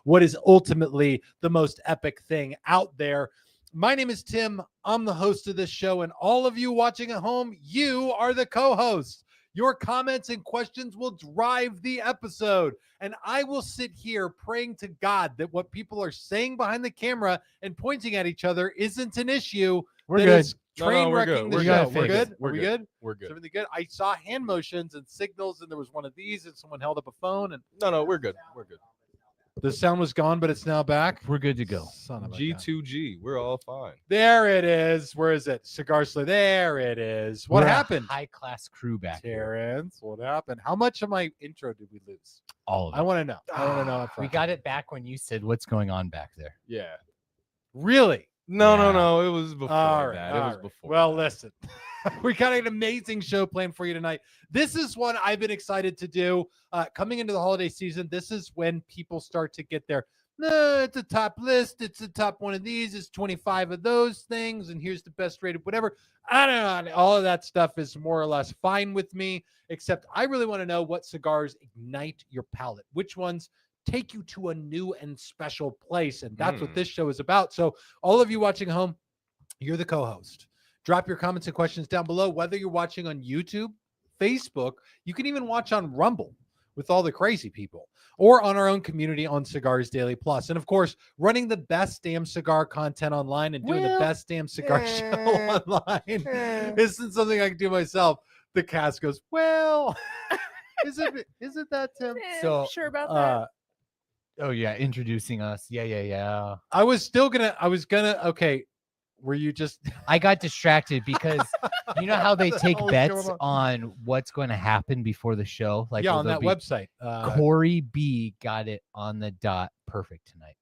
What is ultimately the most epic thing out there. My name is Tim. I'm the host of this show, and all of you watching at home, you are the co-hosts. Your comments and questions will drive the episode, and I will sit here praying to God that what people are saying behind the camera and pointing at each other isn't an issue. We're good. Train wrecking the show. We're good. We're good. We're good. Everything good. I saw hand motions and signals, and there was one of these, and someone held up a phone. And no, we're good. We're good. The sound was gone, but it's now back. We're good to go. Son of a G2G. We're all fine. There it is. Where is it? Cigar Daily. There it is. What happened? High class crew back Terrence, what happened? How much of my intro did we lose? All of it. I want to know. I want to know. We got it back when you said what's going on back there. Yeah. Really? No. It was before that. It was right. before. Well, that. listen. We got an amazing show planned for you tonight. This is one I've been excited to do. Coming into the holiday season, this is when people start to get their, it's a top list. It's the top one of these. It's 25 of those things. And here's the best rated, whatever. I don't know. All of that stuff is more or less fine with me, except I really want to know what cigars ignite your palate. Which ones take you to a new and special place. And that's what this show is about. So all of you watching at home, you're the co-host. Drop your comments and questions down below, whether you're watching on YouTube, Facebook, you can even watch on Rumble with all the crazy people, or on our own community on Cigars Daily Plus. And of course, running the best damn cigar content online and doing the best damn cigar show online isn't something I can do myself. The cast goes, well, is it that, Tim? So sure about that. Oh yeah, introducing us. Yeah. I was gonna, okay. Were you just I got distracted because you know how they take hell is bets going on what's going to happen before the show? Like on that website. Corey B got it on the dot perfect tonight.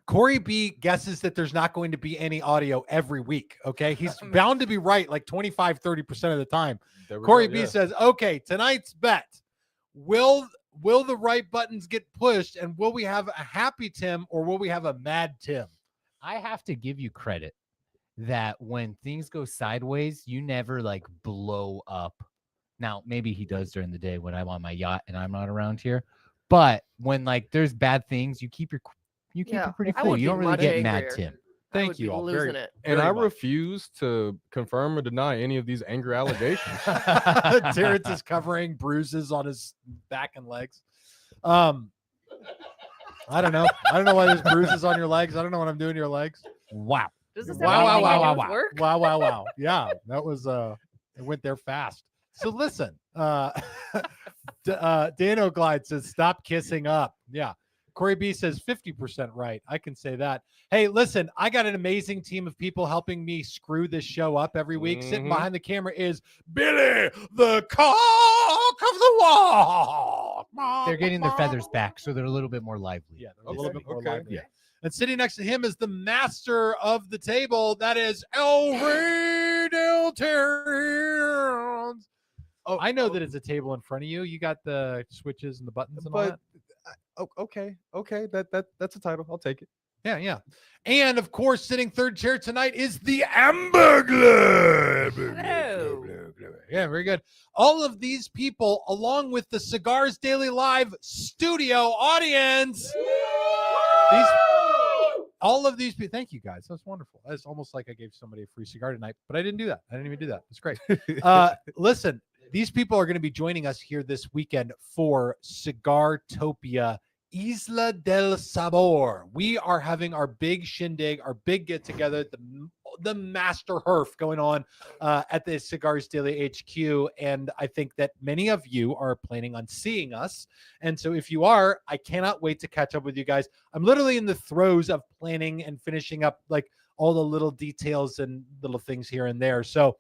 Corey B guesses that there's not going to be any audio every week. Okay. He's bound to be right like 25-30% of the time. Corey B says, okay, tonight's bet. Will the right buttons get pushed, and will we have a happy Tim or will we have a mad Tim? I have to give you credit that when things go sideways, you never like blow up. Now, maybe he does during the day when I'm on my yacht and I'm not around here. But when like there's bad things, you keep it pretty cool. You don't really get mad, Tim. Thank you all. And I refuse to confirm or deny any of these angry allegations. Terrence is covering bruises on his back and legs. I don't know. I don't know why there's bruises on your legs. I don't know what I'm doing to your legs. Wow. Does this Wow. Yeah, that was it went there fast. So listen, Dano Glide says stop kissing up. Yeah. Corey B says 50% right. I can say that. Hey, listen, I got an amazing team of people helping me screw this show up every week. Sitting behind the camera is Billy, the cock of the walk. They're getting their feathers back, so they're a little bit more lively. Yeah, they're a little bit more lively. Yeah. And sitting next to him is the master of the table. That is El Rey del Terrence. Oh, I know that it's a table in front of you. You got the switches and the buttons and all that. Okay. That's a title. I'll take it. Yeah. And of course, sitting third chair tonight is the Amber Glove. Yeah, very good. All of these people, along with the Cigars Daily Live studio audience. All of these people, thank you guys. That's wonderful. That's almost like I gave somebody a free cigar tonight, but I didn't do that. I didn't even do that. It's great. Listen, these people are going to be joining us here this weekend for Cigartopia Isla del Sabor. We are having our big shindig, our big get together, the master herf going on at the Cigars Daily HQ. And I think that many of you are planning on seeing us. And so if you are, I cannot wait to catch up with you guys. I'm literally in the throes of planning and finishing up like all the little details and little things here and there. So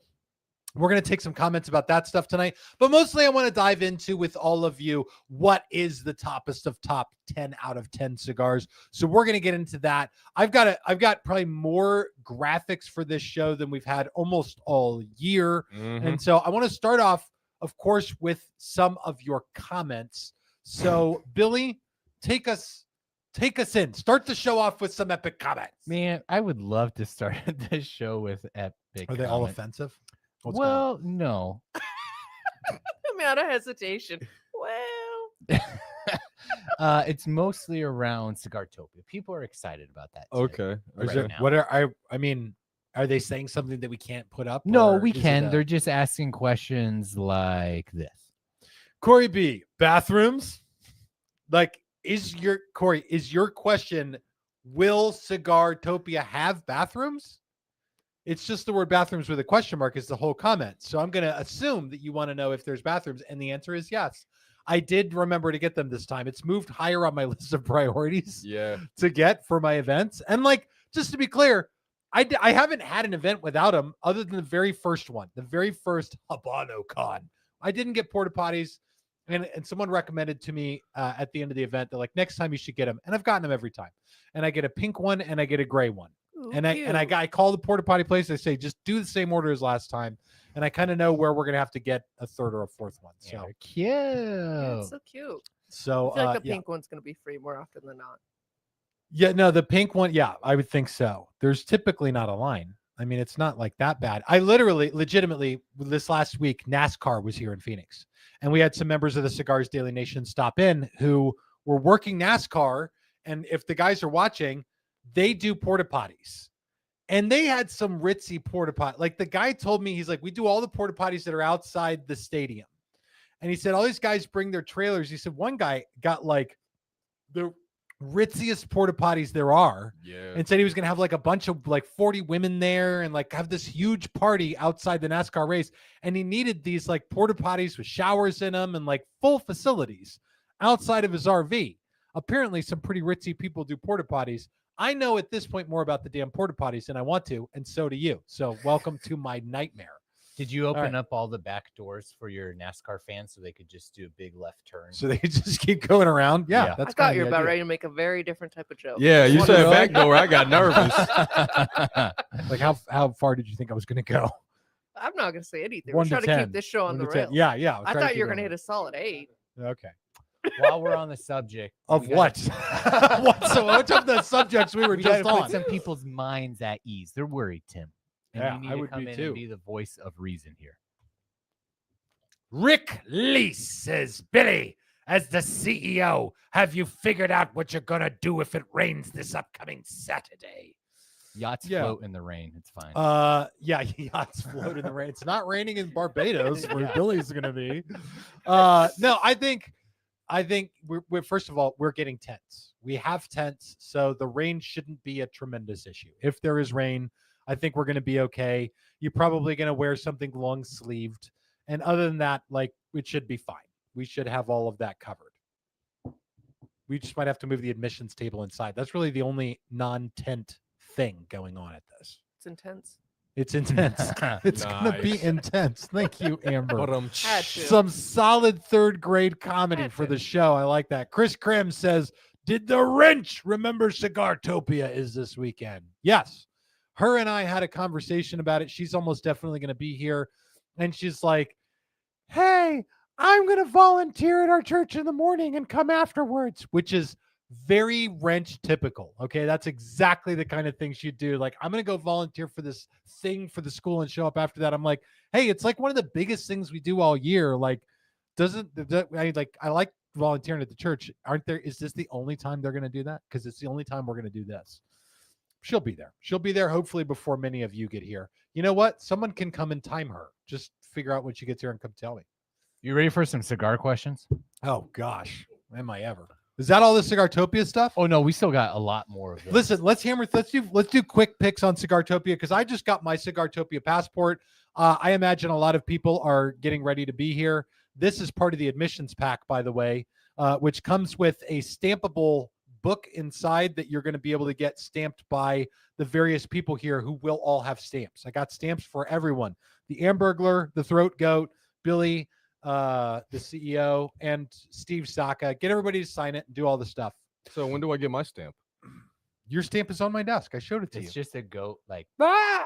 we're going to take some comments about that stuff tonight, but mostly I want to dive into with all of you, what is the toppest of top 10 out of 10 cigars. So we're going to get into that. I've got probably more graphics for this show than we've had almost all year. And so I want to start off, of course, with some of your comments. So Billy, take us in. Start the show off with some epic comments. Man, I would love to start this show with epic. Are they all offensive? Well, no. Amount of hesitation. Well, it's mostly around Cigartopia. People are excited about that. Okay. Right now. What are I mean, are they saying something that we can't put up? No, or we is it can. a- They're just asking questions like this. Corey B, bathrooms? Like, is your question, will Cigartopia have bathrooms? It's just the word bathrooms with a question mark is the whole comment. So I'm going to assume that you want to know if there's bathrooms. And the answer is yes. I did remember to get them this time. It's moved higher on my list of priorities to get for my events. And like, just to be clear, I haven't had an event without them other than the very first one, the very first Habano Con. I didn't get porta potties. And someone recommended to me at the end of the event, they're like, next time you should get them. And I've gotten them every time. And I get a pink one and I get a gray one. ooh, And I call the porta potty place. I say, just do the same order as last time. And I kind of know where we're going to have to get a third or a fourth one. So, They're cute. Yeah, it's so cute. so I feel like the yeah. pink one's going to be free more often than not. Yeah, no, the pink one. Yeah, I would think so. There's typically not a line. I mean, it's not like that bad. I legitimately, this last week, NASCAR was here in Phoenix. And we had some members of the Cigars Daily Nation stop in who were working NASCAR. And if the guys are watching, they do porta potties. And they had some ritzy porta potty. Like the guy told me, he's like, we do all the porta potties that are outside the stadium. And he said, all these guys bring their trailers. He said, one guy got like the ritziest porta potties there are. Yeah. And said he was going to have like a bunch of like 40 women there and like have this huge party outside the NASCAR race. And he needed these like porta potties with showers in them and like full facilities outside of his RV. Apparently some pretty ritzy people do porta potties. I know at this point more about the damn porta potties than I want to. And so do you. So welcome to my nightmare. Did you open right. up all the back doors for your NASCAR fans so they could just do a big left turn? So they just keep going around. Yeah. Yeah. That's I thought kinda you were the about idea. ready to make a very different type of joke. Yeah, you What, said really? back door. I got nervous. Like how far did you think I was going to go? I'm not going to say anything. 1 We're to trying to 10. keep this show on 1 the to 10. rails. Yeah. Yeah. I thought you were going to hit a solid 8. Okay. While we're on the subject Of we gotta- what? What? So which of the subjects we were we gotta just on? put some people's minds at ease. They're worried, Tim. And Yeah, you need I to would come be in too. and be the voice of reason here. Rick Lease says, Billy, as the CEO, have you figured out what you're going to do if it rains this upcoming Saturday? Yachts Yeah. float in the rain. It's fine. Yeah, yachts float in the rain. It's not raining in Barbados where Yeah. Billy's going to be. No, I think we're first of all, we're getting tents. We have tents, so the rain shouldn't be a tremendous issue. If there is rain, I think we're going to be okay. You're probably going to wear something long sleeved. And other than that, like it should be fine. We should have all of that covered. We just might have to move the admissions table inside. That's really the only non-tent thing going on at this. It's intense. It's intense. It's going to be Nice. intense. Thank you, Amber. Had to. Some solid third grade comedy Had for to. the show. I like that. Chris Krim says, did the wrench remember Cigartopia is this weekend? Yes. Her and I had a conversation about it. She's almost definitely going to be here. And she's like, hey, I'm going to volunteer at our church in the morning and come afterwards, which is very wrench typical. Okay. That's exactly the kind of thing she'd do. Like, I'm going to go volunteer for this thing for the school and show up after that. I'm like, hey, it's like one of the biggest things we do all year. Like, I like volunteering at the church. Is this the only time they're going to do that? Because it's the only time we're going to do this. She'll be there. She'll be there hopefully before many of you get here. You know what? Someone can come and time her. Just figure out when she gets here and come tell me. You ready for some cigar questions? Oh gosh, am I ever? Is that all the Cigartopia stuff? Oh no, we still got a lot more of this. Listen, let's do quick picks on Cigartopia because I just got my Cigartopia passport. I imagine a lot of people are getting ready to be here. This is part of the admissions pack, by the way, which comes with a stampable book inside that you're going to be able to get stamped by the various people here who will all have stamps. I got stamps for everyone: the Ambergler, the Throat Goat, Billy, the CEO, and Steve Saka. Get everybody to sign it and do all the stuff. So when do I get my stamp? Your stamp is on my desk. I showed it to it's you. just a goat, like No.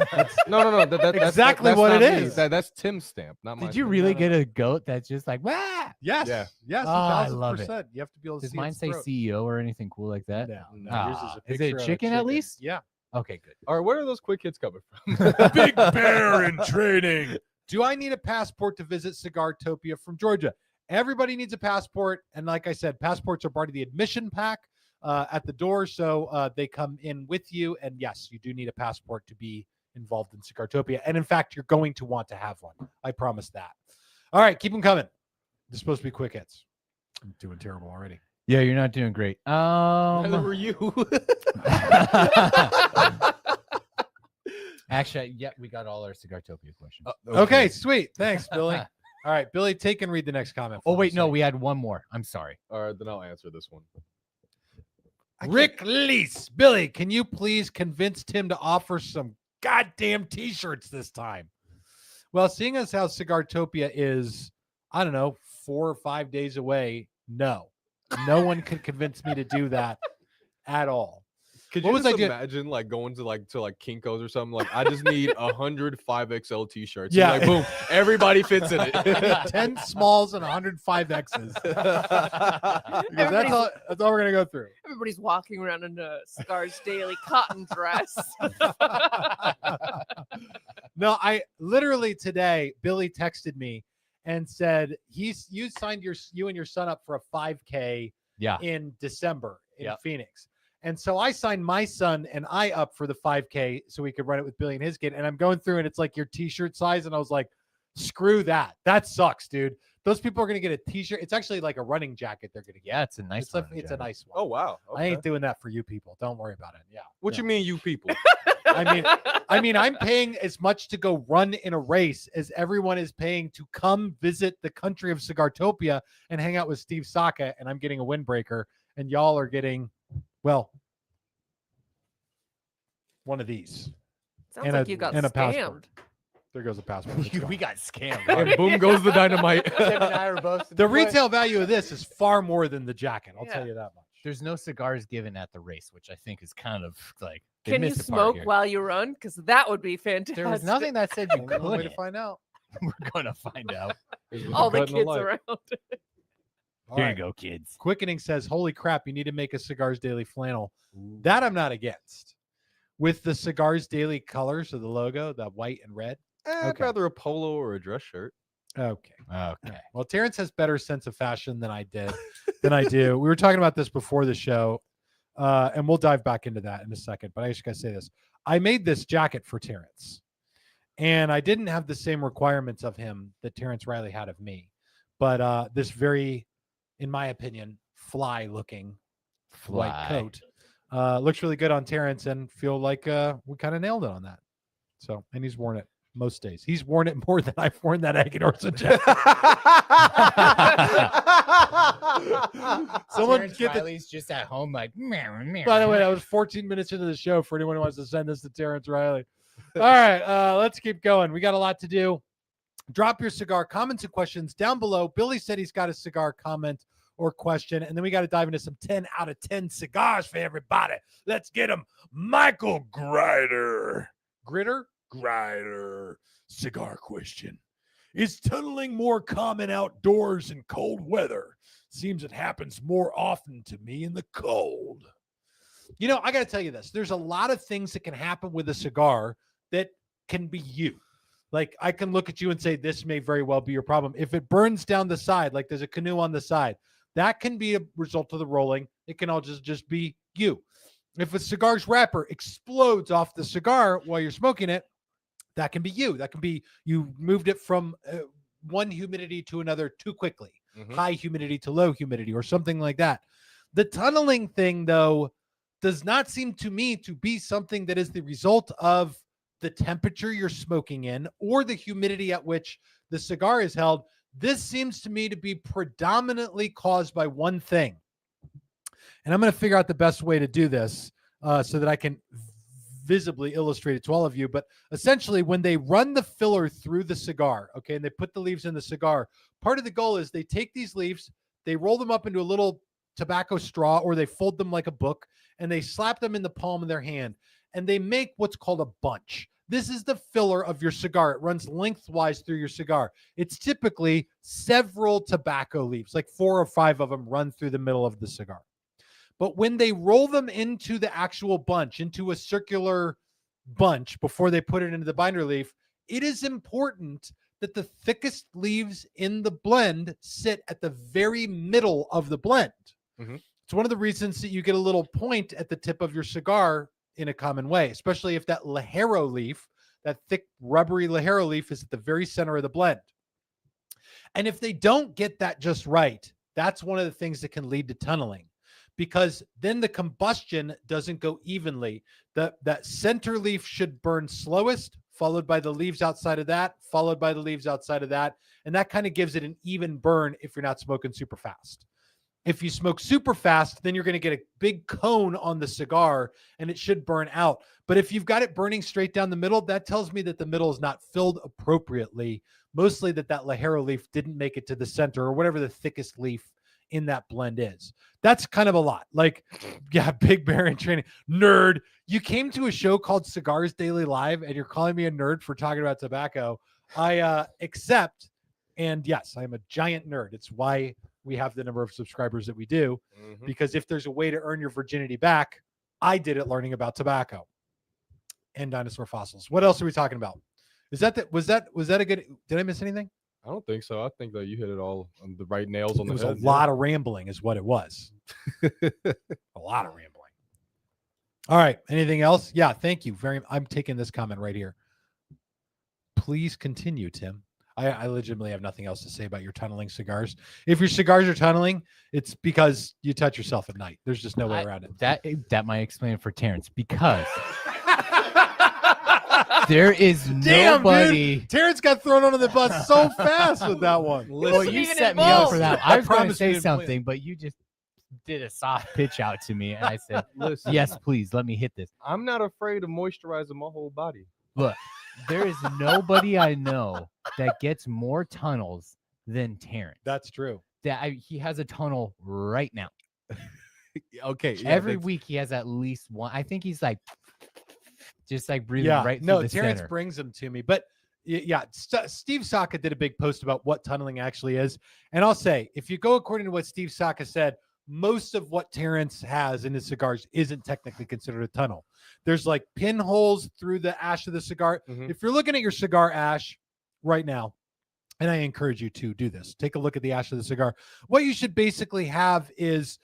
That's Exactly that's what not it me. is. That's Tim's stamp, not mine. Did you really get a goat that's just like, wah? Yes. Yeah. Yes. Oh, I love it. 1000%. You have to be able to Does see mine its say throat. CEO or anything cool like that? No. Yours Ah, is a is it picture of a chicken at least? Yeah. Okay, good. All right, where are those quick hits coming from? Big bear in training. Do I need a passport to visit Cigartopia from Georgia? Everybody needs a passport. And like I said, passports are part of the admission pack at the door. So they come in with you. And yes, you do need a passport to be involved in Cigartopia. And in fact, you're going to want to have one. I promise that. All right, keep them coming. They're supposed to be quick hits. I'm doing terrible already. Yeah, you're not doing great. Neither were you. Actually, yeah, we got all our Cigartopia questions. Okay, sweet. Thanks, Billy. All right, Billy, take and read the next comment. Oh for wait, us. no, we had one more. I'm sorry. All right, then I'll answer this one. Rick Leese. Billy, can you please convince Tim to offer some goddamn t-shirts this time? Well, seeing as how Cigartopia is, I don't know, 4 or 5 days away, no one can convince me to do that at all. Could What you was just I doing? imagine like going to Kinko's or something? Like, I just need 100 5XL t-shirts. Yeah. And, like, boom, everybody fits in it. 10 smalls and 105 X's. Because that's all we're gonna go through. Everybody's walking around in a Cigars Daily cotton dress. No, I literally today, Billy texted me and said you signed you and your son up for a 5K Yeah. in December in Yep. Phoenix. And so I signed my son and I up for the 5K so we could run it with Billy and his kid. And I'm going through and it's like your t-shirt size. And I was like, screw that. That sucks, dude. Those people are going to get a t-shirt. It's actually like a running jacket they're going to get. Yeah, it's a nice one. It's a nice one. Oh, wow. I ain't doing that for you people. Don't worry about it. Yeah. What Yeah. you mean, you people? I mean, I'm paying as much to go run in a race as everyone is paying to come visit the country of Cigartopia and hang out with Steve Saka, and I'm getting a windbreaker, and y'all are getting, well, one of these. Sounds And like a- you got and a scammed. passport. There goes a passport. It's gone. we got scammed. And boom goes the dynamite. Tim and I are both. The retail value of this is far more than the jacket. I'll tell Yeah. you that much. There's no cigars given at the race, which I think is kind of like. they Can you missed the part smoke here. while you run? Because that would be fantastic. There was nothing that said you Only way to couldn't. find out. We're gonna find out. All the Cut in kids light. around. All Here right. you go, kids. Quickening says, holy crap, you need to make a Cigars Daily flannel. That I'm not against. With the Cigars Daily colors of the logo, the white and red. I'd Okay. rather a polo or a dress shirt. Okay. Okay. Well, Terrence has better sense of fashion than I do. We were talking about this before the show, and we'll dive back into that in a second. But I just gotta say this: I made this jacket for Terrence, and I didn't have the same requirements of him that Terrence Riley had of me. But this very, in my opinion, fly-looking white coat looks really good on Terrence, and feel like we kind of nailed it on that. So, and he's worn it most days. He's worn it more than I've worn that Aggie Orson jacket. Someone Terrence get the. Riley's just at home, like. By the way, that was 14 minutes into the show for anyone who wants to send this to Terrence Riley. All right, let's keep going. We got a lot to do. Drop your cigar comments and questions down below. Billy said he's got a cigar comment or question, and then we got to dive into some 10 out of 10 cigars for everybody. Let's get them. Michael Grider. Grider. Cigar question. Is tunneling more common outdoors in cold weather? Seems it happens more often to me in the cold. You know, I got to tell you this. There's a lot of things that can happen with a cigar that can be you. Like, I can look at you and say, this may very well be your problem. If it burns down the side, like there's a canoe on the side, that can be a result of the rolling. It can all just be you. If a cigar's wrapper explodes off the cigar while you're smoking it, that can be you. That can be you moved it from one humidity to another too quickly, Mhm. high humidity to low humidity, or something like that. The tunneling thing, though, does not seem to me to be something that is the result of the temperature you're smoking in or the humidity at which the cigar is held. This seems to me to be predominantly caused by one thing. And I'm going to figure out the best way to do this so that I can visibly illustrate it to all of you. But essentially, when they run the filler through the cigar, okay, and they put the leaves in the cigar, part of the goal is they take these leaves, they roll them up into a little tobacco straw, or they fold them like a book, and they slap them in the palm of their hand, and they make what's called a bunch. This is the filler of your cigar. It runs lengthwise through your cigar. It's typically several tobacco leaves, like 4 or 5 of them run through the middle of the cigar. But when they roll them into the actual bunch, into a circular bunch before they put it into the binder leaf, it is important that the thickest leaves in the blend sit at the very middle of the blend. Mhm. It's one of the reasons that you get a little point at the tip of your cigar in a common way, especially if that Ligero leaf, that thick rubbery Ligero leaf, is at the very center of the blend. And if they don't get that just right, that's one of the things that can lead to tunneling, because then the combustion doesn't go evenly. That center leaf should burn slowest, followed by the leaves outside of that, followed by the leaves outside of that. And that kind of gives it an even burn if you're not smoking super fast. If you smoke super fast, then you're going to get a big cone on the cigar and it should burn out. But if you've got it burning straight down the middle, that tells me that the middle is not filled appropriately. Mostly that Ligero leaf didn't make it to the center, or whatever the thickest leaf in that blend is. That's kind of a lot. Like, yeah, Big Bear in training. Nerd. You came to a show called Cigars Daily Live and you're calling me a nerd for talking about tobacco. I accept. And yes, I'm a giant nerd. It's why we have the number of subscribers that we do, because if there's a way to earn your virginity back, I did it learning about tobacco and dinosaur fossils. What else are we talking about? Was that a good, did I miss anything? I don't think so. I think that you hit it all on the right nails on It the head. was a lot of rambling is what it was. A lot of rambling. All right. Anything else? Yeah. Thank you very much. I'm taking this comment right here. Please continue, Tim. I legitimately have nothing else to say about your tunneling cigars. If your cigars are tunneling, it's because you touch yourself at night. There's just no way around it. That might explain it for Terrence, because there is nobody. Dude. Terrence got thrown under the bus so fast with that one. Well, you Even set me in up both. for that. I was going to promise you say didn't something, but you just did a soft pitch out to me, and I said, Listen, "Yes, please, let me hit this." I'm not afraid of moisturizing my whole body. Look, there is nobody I know that gets more tunnels than Terrence. That's true. He has a tunnel right now. Okay. Every week he has at least one. I think he's like just like breathing right through no, the Terrence center. brings them to me. But yeah, Steve Saka did a big post about what tunneling actually is. And I'll say, if you go according to what Steve Saka said, most of what Terrence has in his cigars isn't technically considered a tunnel. There's like pinholes through the ash of the cigar. Mhm. If you're looking at your cigar ash right now, and I encourage you to do this, take a look at the ash of the cigar. What you should basically have is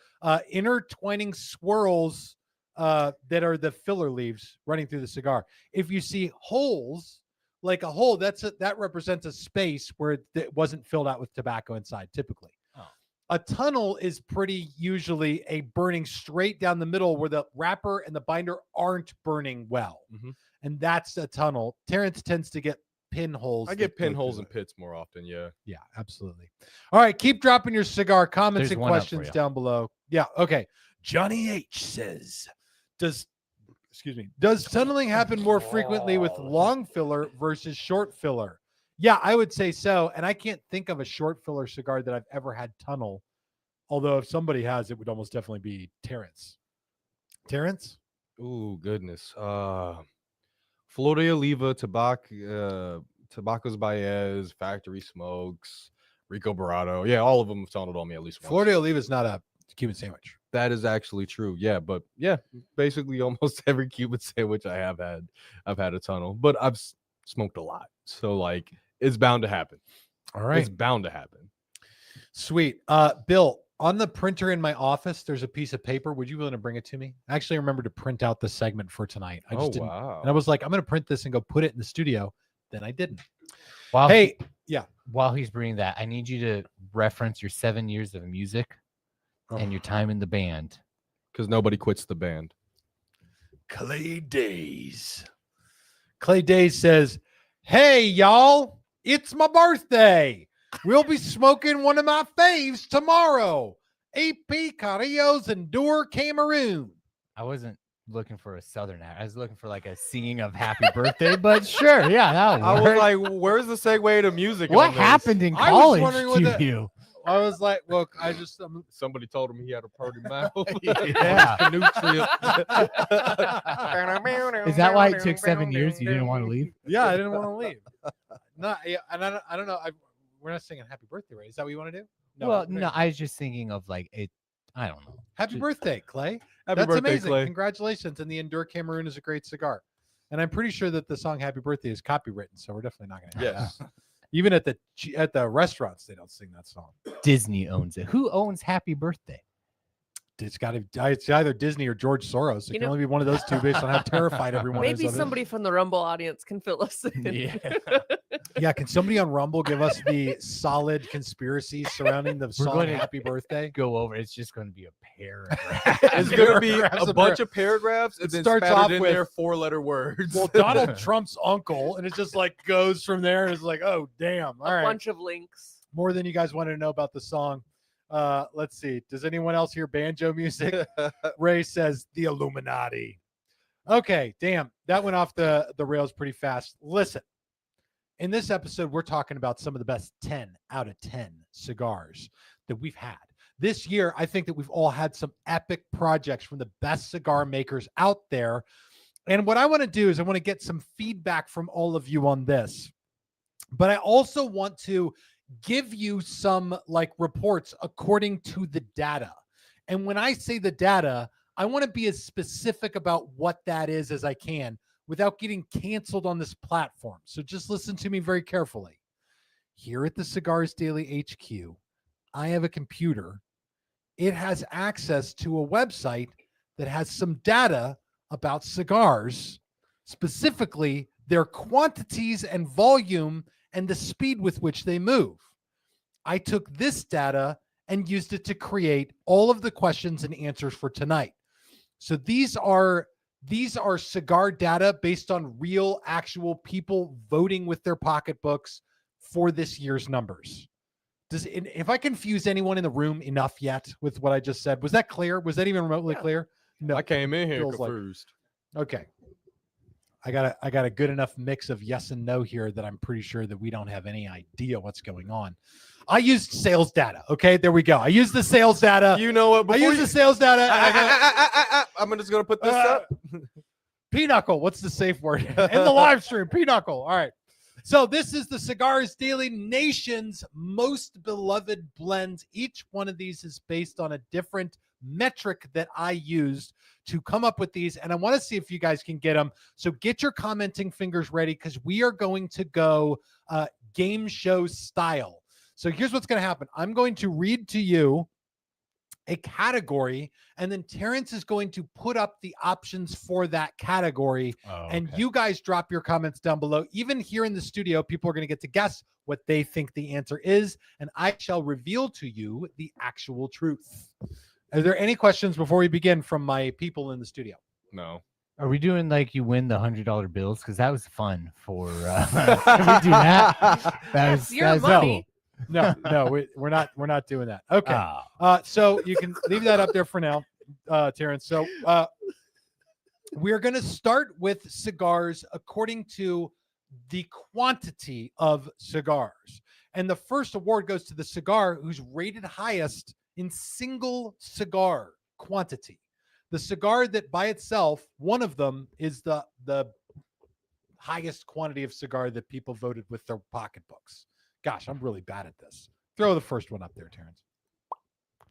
intertwining swirls that are the filler leaves running through the cigar. If you see holes, like a hole, that represents a space where it wasn't filled out with tobacco inside, typically. A tunnel is pretty usually a burning straight down the middle where the wrapper and the binder aren't burning well. Mhm. And that's a tunnel. Terrence tends to get pinholes. I get that go pinholes through and it. pits more often. Yeah. Yeah, absolutely. All right, keep dropping your cigar comments There's and one up for questions you. down below. Yeah, okay. Johnny H says, does tunneling happen more frequently with long filler versus short filler? Yeah, I would say so. And I can't think of a short filler cigar that I've ever had tunnel. Although if somebody has, it would almost definitely be Terrence. Terrence? Ooh, goodness. Flor de Oliva, Tabacos Baez, Factory Smokes, Rico Barato. Yeah, all of them have tunneled on me at least once. Flor de Oliva is not a Cuban sandwich. That is actually true. Yeah, but yeah, basically almost every Cuban sandwich I have had, I've had a tunnel. But I've smoked a lot, so like it's bound to happen. All right. It's bound to happen. Sweet. Bill, on the printer in my office, there's a piece of paper. Would you be willing to bring it to me? I actually remembered to print out the segment for tonight. I just didn't. Wow. And I was like, I'm going to print this and go put it in the studio. Then I didn't. Wow. Hey, yeah. while he's bringing that, I need you to reference your 7 years of music and your time in the band. Because nobody quits the band. Clay Days. Clay Days says, "Hey, y'all, it's my birthday. We'll be smoking one of my faves tomorrow. AP Carrillo's Endure Cameroon." I wasn't looking for a southern act. I was looking for like a singing of happy birthday, but sure, yeah, that I was works. like, where's the segue to music? What on this? happened in I was college wondering what to the- you? I was like, "Well, I just Somebody told him he had a pretty mouth. Yeah. Canoe trip. Is that why it took 7 years? You didn't want to leave? yeah, I didn't want to leave. No, yeah, and I don't know. We're not singing Happy Birthday, right? Is that what you want to do? Well, no, I was just thinking of like it. I don't know. Happy Just- birthday, Clay. Happy That's birthday, amazing. Clay. Congratulations. And the Endure Cameroon is a great cigar. And I'm pretty sure that the song Happy Birthday is copywritten, so we're definitely not going to have Yes. that. Even at the restaurants, they don't sing that song. Disney owns it. Who owns Happy Birthday? It's either Disney or George Soros. It You can know- only be one of those two based on how terrified everyone is Maybe of it. somebody from the Rumble audience can fill us in. Yeah, can somebody on Rumble give us the solid conspiracy surrounding the song going to- Happy Birthday? Go over. It's just going to be a paragraph. It's going to be Paragraphs a of bunch of paragraphs and It then starts spattered off in with- there 4-letter words. Well, Donald Trump's uncle, and it just like goes from there. And it's like, oh, damn. All A right. bunch of links. More than you guys wanted to know about the song. Let's see. Does anyone else hear banjo music? Ray says the Illuminati. Okay, damn. That went off the rails pretty fast. Listen, in this episode, we're talking about some of the best 10 out of 10 cigars that we've had. This year, I think that we've all had some epic projects from the best cigar makers out there. And what I want to do is I want to get some feedback from all of you on this. But I also want to give you some like reports according to the data. And when I say the data, I want to be as specific about what that is as I can without getting canceled on this platform. So just listen to me very carefully. Here at the Cigars Daily HQ, I have a computer. It has access to a website that has some data about cigars, specifically their quantities and volume and the speed with which they move. I took this data and used it to create all of the questions and answers for tonight. So these are cigar data based on real, actual people voting with their pocketbooks for this year's numbers. If I confused anyone in the room enough yet with what I just said, was that clear? Was that even remotely clear? No. I came in here Feels like- confused. Okay. I got a good enough mix of yes and no here that I'm pretty sure that we don't have any idea what's going on. I used sales data. Okay, there we go. I used the sales data. You know what? I used the sales data. I'm just going to put this up. Pinochle. What's the safe word in the live stream? Pinochle. All right. So this is the Cigars Daily Nation's most beloved blends. Each one of these is based on a different metric that I used to come up with these. And I want to see if you guys can get them. So get your commenting fingers ready because we are going to go game show style. So here's what's going to happen. I'm going to read to you a category, and then Terrence is going to put up the options for that category. And you guys drop your comments down below. Even here in the studio, people are going to get to guess what they think the answer is, and I shall reveal to you the actual truth. Are there any questions before we begin from my people in the studio? No. Are we doing like you win the $100 bills? Because that was fun for. Can we do that? That was Your that was money. No, we're not doing that. Okay. cool. So you can leave that up there for now, Terrence. So we're going to start with cigars according to the quantity of cigars. And the first award goes to the cigar who's rated highest in single cigar quantity. The cigar that by itself, one of them is the highest quantity of cigar that people voted with their pocketbooks. Gosh, I'm really bad at this. Throw the first one up there, Terrence.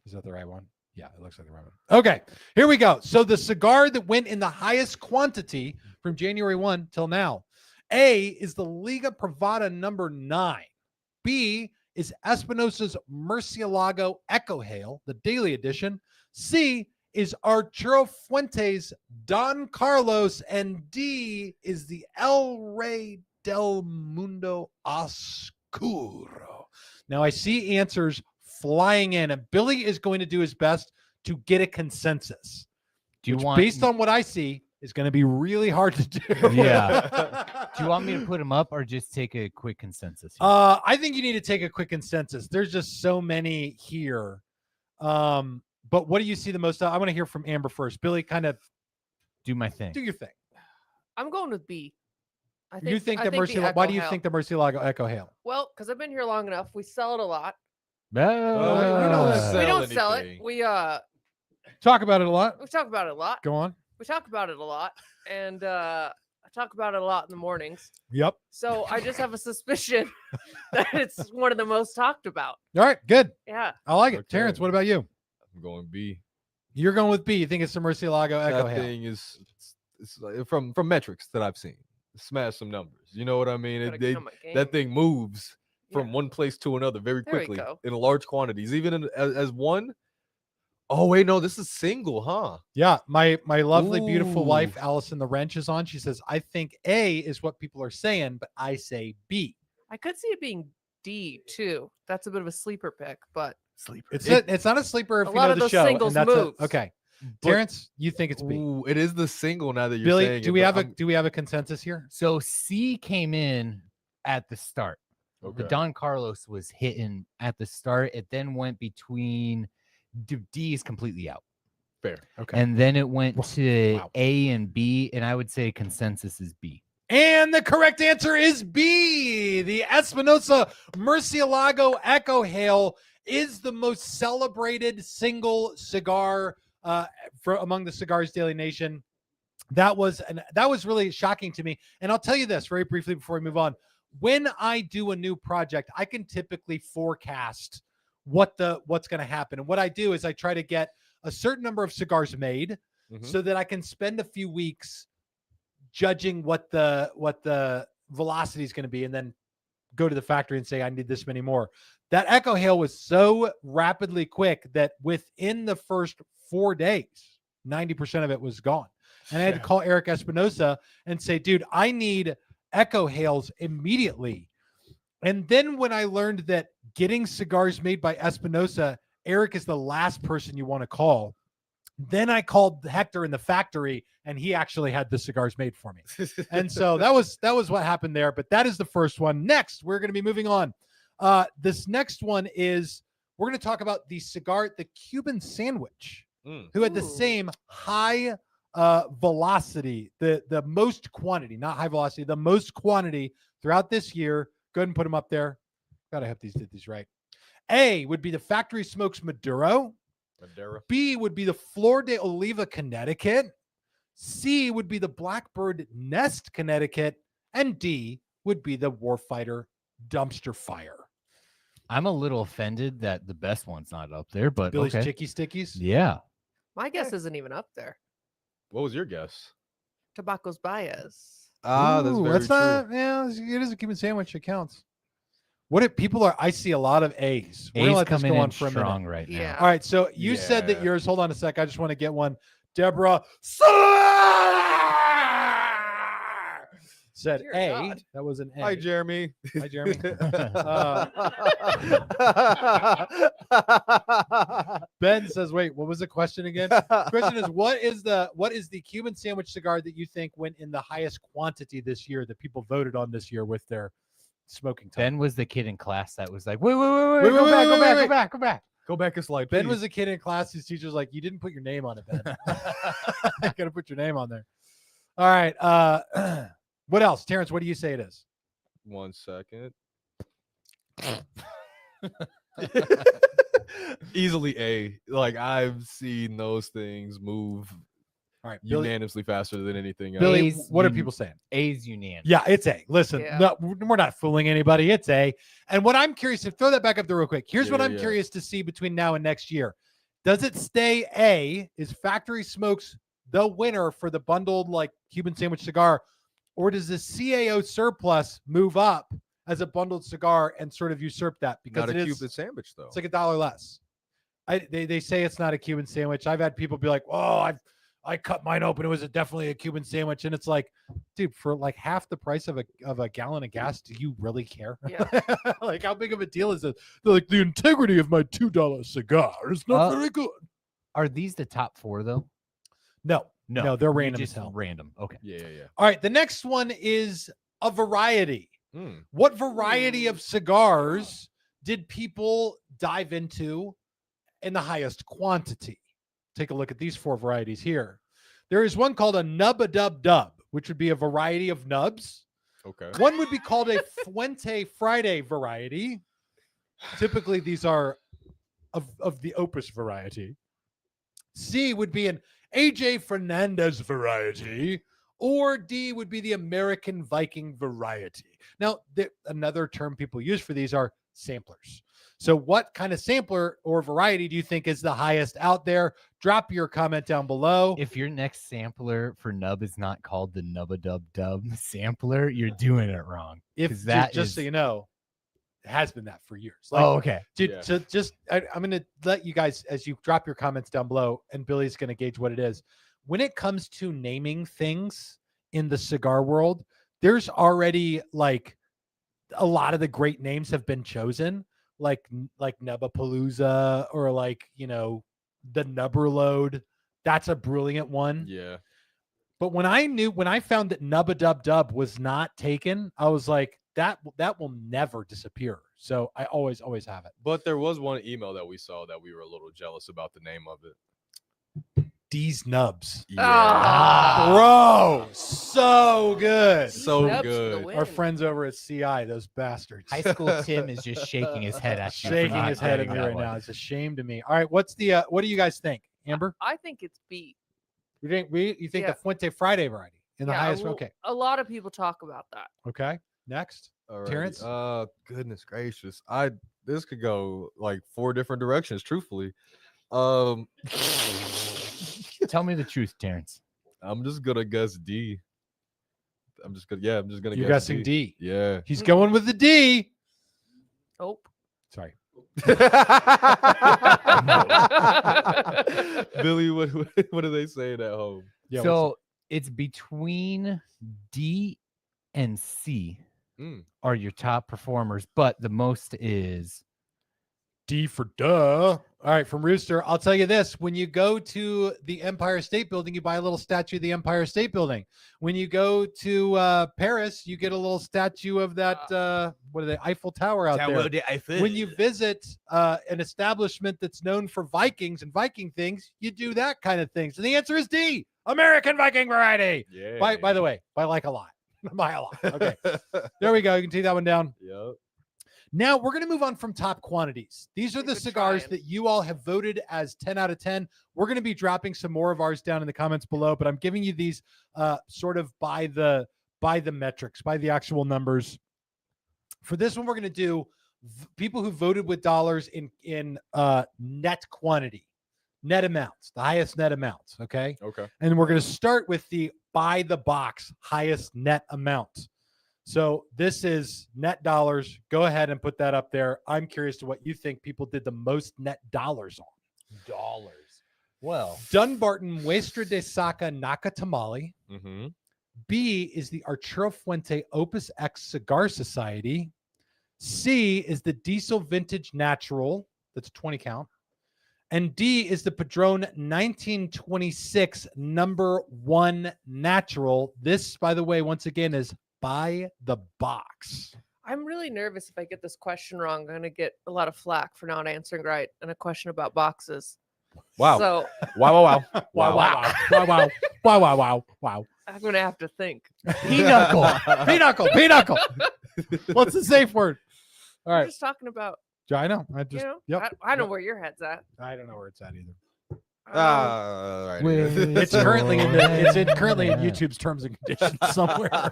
Is that the right one? Yeah, it looks like the right one. Okay, here we go. So the cigar that went in the highest quantity from January 1 till now. A is the Liga Privada number 9. B is Espinosa's Murcielago Echo Hail, the daily edition. C is Arturo Fuentes Don Carlos. And D is the El Rey del Mundo Oscuro. Oscuro. Now I see answers flying in, and Billy is going to do his best to get a consensus. Do you which, want based on what I see, is going to be really hard to do. Yeah. Do you want me to put them up or just take a quick consensus? Here? I think you need to take a quick consensus. There's just so many here. But what do you see the most? I want to hear from Amber first. Billy, kind of Do my thing. do your thing. I'm going with B. I You think I the think Murcielago? Why do you Echo think the Murcielago Echo Hail? Well, because I've been here long enough. We sell it a lot. we don't Ah. We don't sell it. anything. We Talk about it a lot. talk about it a lot. Go on. We talk about it a lot, and I talk about it a lot in the mornings. Yep. So I just have a suspicion that it's one of the most talked about. All right. Good. Yeah. I like it. Okay. Terrence, what about you? I'm going B. You're going with B. You think it's the Murcielago Echo That Hail? thing is it's like from metrics that I've seen. Smash some numbers. You know what I mean? Gotta get on my game. That thing moves from Yeah. one place to another very There we quickly go. in large quantities, even as one. Oh wait, no, this is single, huh? Yeah. My lovely, beautiful Ooh. wife, Allison the Wrench, is on. She says, I think A is what people are saying, but I say B. I could see it being D too. That's a bit of a sleeper pick, but It's not a sleeper if A you lot know of the those show. singles and that's moves. okay. But- Terrence, you think it's B. Ooh, it is the single now that you're Billy, saying. do it, we but have a I'm- do we have a consensus here? So C came in at the start. Okay. The Don Carlos was hitting at the start. It then went between D is completely out. Fair. Okay. And then it went to Wow. A and B. And I would say consensus is B. And the correct answer is B. The Espinosa Murcielago Echo Hail is the most celebrated single cigar among the Cigars Daily Nation. That was really shocking to me. And I'll tell you this very briefly before we move on. When I do a new project, I can typically forecast what's going to happen. And what I do is I try to get a certain number of cigars made Mhm. so that I can spend a few weeks judging what the velocity is going to be, and then go to the factory and say, I need this many more. That Echo Hail was so rapidly quick that within the first 4 days, 90% of it was gone. And I had to call Eric Espinosa and say, dude, I need Echo Hails immediately. And then when I learned that getting cigars made by Espinosa, Eric is the last person you want to call. Then I called Hector in the factory, and he actually had the cigars made for me. And so that was what happened there. But that is the first one. Next, we're going to be moving on. This next one is we're going to talk about the Cuban sandwich, who had the Ooh. same high velocity, the most quantity, not high velocity, the most quantity throughout this year. Go ahead and put them up there. God, I hope these did these right. A would be the Factory Smokes Maduro. Madeira. B would be the Flor de Oliva, Connecticut. C would be the Blackbird Nest, Connecticut. And D would be the Warfighter Dumpster Fire. I'm a little offended that the best one's not up there, but Billy's okay. Chicky Stickies. Yeah. my guess isn't even up there. What was your guess? Tabacos Baez. Ah, that's Ooh, very true. not, yeah, it is a Cuban sandwich. It counts. What if people are? I see a lot of A's. We're gonna A's let this coming go in on for a minute. strong right now. Yeah. All right. So you said that Yeah. yours. Hold on a sec. I just want to get one. Deborah said Dear A. God. That was an A. Hi, Jeremy. Hi, Jeremy. Ben says, "Wait, what was the question again?" The question is, what is the Cuban sandwich cigar that you think went in the highest quantity this year that people voted on this year with their smoking time? Ben was the kid in class that was like, wait, Wait, go wait, back, wait, go back, wait. go back, go back. Go back a slide. Ben please. was a kid in class whose teacher's like, "You didn't put your name on it, Ben. You gotta put your name on there." All right. What else, Terrence? What do you say it is? 1 second. Easily A. Like I've seen those things move All right, Billy. unanimously faster than anything else. Billy, A's what are un- people saying? A's unanimous. Yeah, it's A. Listen, Yeah. no, we're not fooling anybody. It's A. And what I'm curious to throw that back up there real quick. Here's what Yeah, I'm yeah. curious to see between now and next year. Does it stay A? Is Factory Smokes the winner for the bundled like Cuban sandwich cigar, or does the CAO surplus move up as a bundled cigar and sort of usurp that? Because Not it a is, Cuban sandwich though. it's like $1 less. They say it's not a Cuban sandwich. I've had people be like, "Oh, I cut mine open. It was definitely a Cuban sandwich. And it's like, dude, for like half the price of a gallon of gas, do you really care? Yeah. Like, how big of a deal is it? They're like, the integrity of my $2 cigar is not very good. Are these the top 4 though? No, they're you random as just hell. Random. Okay. Yeah. All right, the next one is a variety. Mm. What variety of cigars did people dive into in the highest quantity? Take a look at these 4 varieties here. There is one called a Nub-a-Dub-Dub, which would be a variety of nubs. Okay. One would be called a Fuente Friday variety. Typically, these are of the Opus variety. C would be an AJ Fernandez variety, or D would be the American Viking variety. Now, another term people use for these are samplers. So what kind of sampler or variety do you think is the highest out there? Drop your comment down below. If your next sampler for nub is not called the Nub-a-Dub-Dub sampler, you're doing it wrong. If 'cause that just is- so you know, it has been that for years. Like, Oh, okay. dude, Yeah. so just I'm going to let you guys, as you drop your comments down below, and Billy's going to gauge what it is. When it comes to naming things in the cigar world, there's already like a lot of the great names have been chosen, like Nubbapalooza, or like, you know, the Nubberload. That's a brilliant one. Yeah. But when I found that Nub-a-Dub-Dub was not taken, I was like, that will never disappear. So I always have it. But there was one email that we saw that we were a little jealous about the name of it. D's Nubs. Ah. Bro, so good. So Nubs for the good. win. Our friends over at CI, those bastards. High school Tim is just shaking his head at you. for shaking not his head at getting me that right one. now. It's a shame to me. All right, what do you guys think, Amber? I think it's B. You think the Yeah. Fuente Friday variety in the Yeah, highest? well, Okay, a lot of people talk about that. okay. Next, Alrighty. Terrence? Goodness gracious. This could go like 4 different directions, truthfully. Tell me the truth, Terrence. I'm just gonna guess D. I'm just gonna you're guess guessing D. Yeah. He's going with the D. Oh. Sorry. Billy, what do they say at home? Yeah. So it's between D and C Mm. are your top performers, but the most is D for duh. All right, from Rooster, I'll tell you this. When you go to the Empire State Building, you buy a little statue of the Empire State Building. When you go to Paris, you get a little statue of that, what are they, Eiffel Tower out there. When you visit an establishment that's known for Vikings and Viking things, you do that kind of thing. So the answer is D, American Viking variety. Yeah. By the way, by like a lot. By a lot. Okay, there we go. You can take that one down. Yep. Now we're going to move on from top quantities. These are the Keep it cigars trying. that you all have voted as 10 out of 10. We're going to be dropping some more of ours down in the comments below, but I'm giving you these sort of by the metrics, by the actual numbers. For this one, we're going to do people who voted with dollars in net quantity, net amounts, the highest net amounts. Okay. Okay. And we're going to start with the by the box highest net amount. So this is net dollars. Go ahead and put that up there. I'm curious to what you think people did the most net dollars on. dollars. Well, Dunbarton Muestra de Saca Naka Tamale. Mm-hmm. B is the Arturo Fuente Opus X Cigar Society. C is the Diesel Vintage Natural. That's a 20 count. And D is the Padron 1926 #1 Natural. This, by the way, once again, is by the box. I'm really nervous if I get this question wrong. I'm going to get a lot of flack for not answering right and a question about boxes. Wow. So Wow. Wow, wow, wow, wow, wow, wow, wow. I'm going to have to think. Pinochle, pinochle. What's the safe word? All I'm right. just talking about, I know. I you just, know, yep. I know where your head's at. I don't know where it's at either. Alrighty. It's currently currently in YouTube's terms and conditions somewhere. All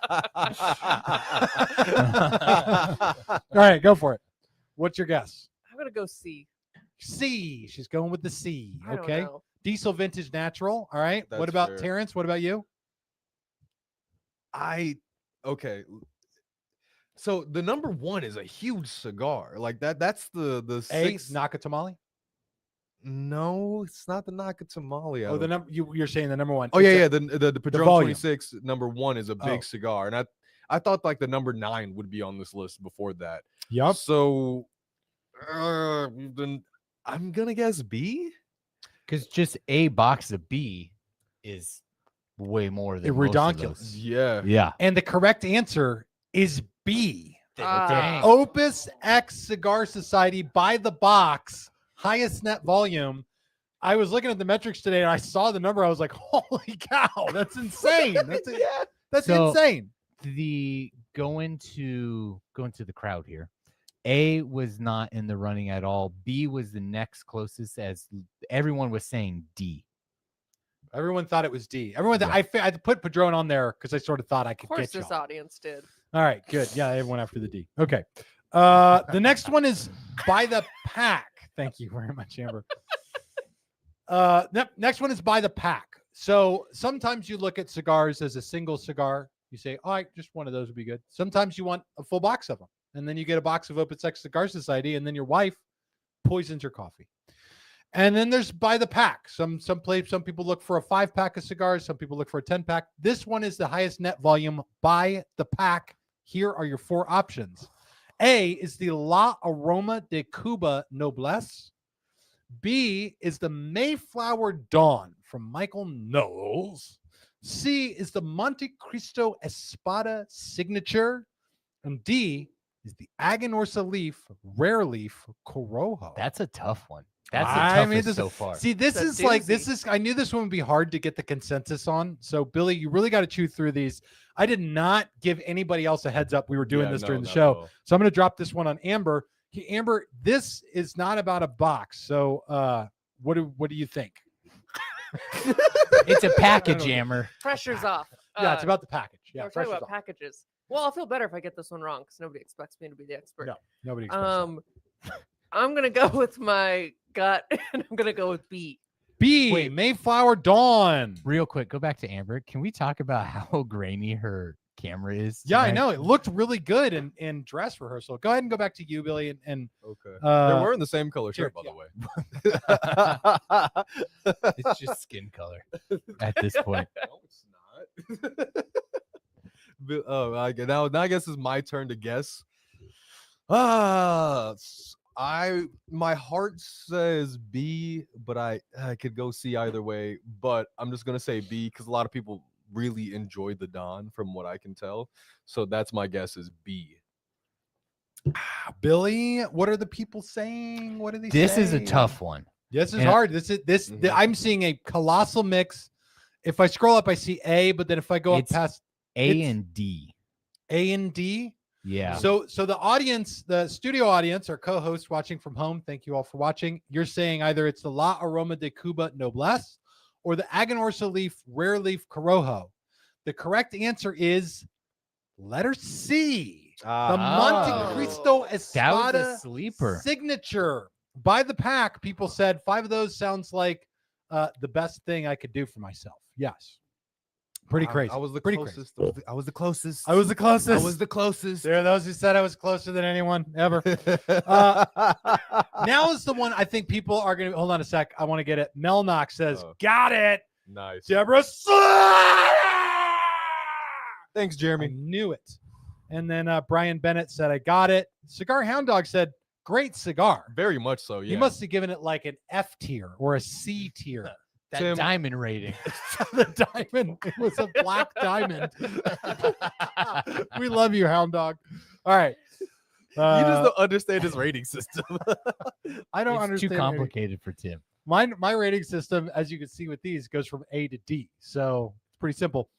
right, go for it. What's your guess? I'm going to go C. C. She's going with the C. I don't Okay. know. Diesel Vintage Natural. All right. What That's about fair. Terrence? What about you? Okay. So the #1 is a huge cigar. Like that's the A. six. Naka Tamale. No, it's not the Nakatamale. Oh, the number you're saying the number one. Oh It's yeah, a- yeah. The Padron volume. 26 number 1 is a big Oh. cigar, and I thought like the number 9 would be on this list before that. Yup. So then I'm gonna guess B. Because just a box of B is way more than most of Ridiculous. those. Yeah. Yeah. And the correct answer is B. Dang. Opus X Cigar Society by the box, highest net volume. I was looking at the metrics today and I saw the number. I was like, holy cow, that's insane. That's So- insane. The going to the crowd here. A was not in the running at all. B was the next closest, as everyone was saying D. Everyone thought it was D. Everyone, Yeah. I put Padron on there because I sort of thought I Of could course, get you. this audience did. All right, good. Yeah, everyone after the D. Okay. The next one is by the pack. Thank you very much, Amber. Next one is by the pack. So sometimes you look at cigars as a single cigar. You say, all right, just one of those would be good. Sometimes you want a full box of them. And then you get a box of Opus X Cigar Society, and then your wife poisons your coffee. And then there's by the pack. Some people look for a 5-pack of cigars. Some people look for a 10-pack. This one is the highest net volume by the pack. Here are your 4 options. A is the La Aroma de Cuba Noblesse. B is the Mayflower Dawn from Michael Knowles. C is the Monte Cristo Espada Signature. And D is the Aganorsa Leaf Rare Leaf Corojo. That's a tough one. That's the I toughest mean, this- so far. See, this It's a is like this doozy. is. I knew this one would be hard to get the consensus on. So, Billy, you really got to chew through these. I did not give anybody else a heads up we were doing Yeah, this no, during the not at show. all. So I'm going to drop this one on Amber. Amber, this is not about a box. So, what do you think? It's a package, I don't know. Amber. Pressure's off. Yeah, it's about the package. Yeah, we're talking pressure's about off. packages. Well, I'll feel better if I get this one wrong because nobody expects me to be the expert. No, nobody expects that. I'm gonna go with my gut, and I'm gonna go with B. B, Wait. Mayflower Dawn. Real quick, go back to Amber. Can we talk about how grainy her camera is? Yeah, I tonight? know. It looked really good in dress rehearsal. Go ahead and go back to you, Billy, and Okay. uh, They're wearing the same color shirt, by cheers, the way. It's just skin color at this point. No, it's not. Oh, now I guess it's my turn to guess. My heart says B, but I could go C either way. But I'm just gonna say B because a lot of people really enjoyed the Dawn, from what I can tell. So that's my guess is B. Billy, what are the people saying? What are they This is a saying? tough one. This is And- hard. Mhm. I'm seeing a colossal mix. If I scroll up, I see A, but then if I go up It's past A It's- and D. A and D, Yeah. so the audience, the studio audience, our co-hosts watching from home, thank you all for watching. You're saying either it's the La Aroma de Cuba Noblesse or the Aganorsa Leaf Rare Leaf Corojo. The correct answer is letter C. The Monte Oh. Cristo that was Espada a sleeper. Signature by the pack. People said 5 of those sounds like the best thing I could do for myself. Yes. Pretty crazy. I was the Pretty closest. crazy. I was the closest. I was the closest. I was the closest. There are those who said I was closer than anyone ever. Now is the one I think people are going to hold on a sec. I want to get it. Mel Knox says, Oh. got it. Nice. Deborah. Thanks, I Jeremy. knew it. And then Brian Bennett said, I got it. Cigar Hound Dog said, great cigar. Very much so. Yeah. He must have given it like an F tier or a C tier. That Tim- diamond rating. The diamond. It was a black diamond. We love you, Hound Dog. All right. You just Uh, don't understand his rating system. I don't It's understand. too rating. complicated for Tim. My rating system, as you can see with these, goes from A to D. So it's pretty simple.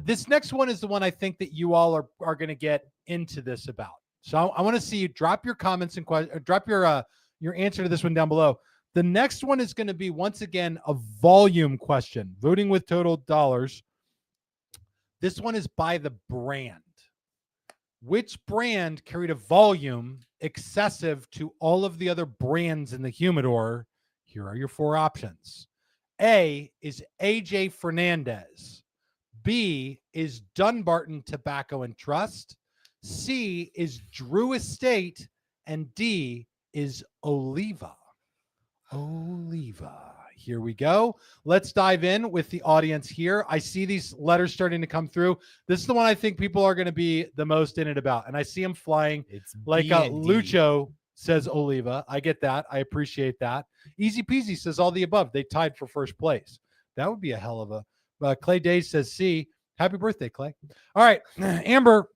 This next one is the one I think that you all are going to get into this about. So I want to see you drop your comments and drop your answer to this one down below. The next one is going to be, once again, a volume question, voting with total dollars. This one is by the brand. Which brand carried a volume excessive to all of the other brands in the humidor? Here are your 4 options. A is AJ Fernandez. B is Dunbarton Tobacco and Trust. C is Drew Estate. And D is Oliva. Oliva. Here we go. Let's dive in with the audience here. I see these letters starting to come through. This is the one I think people are going to be the most in it about. And I see them flying It's like B&D. Lucho says Oliva. I get that. I appreciate that. Easy Peasy says all the above. They tied for first place. That would be a hell of a. Clay Days says C. Happy birthday, Clay. All right. Amber,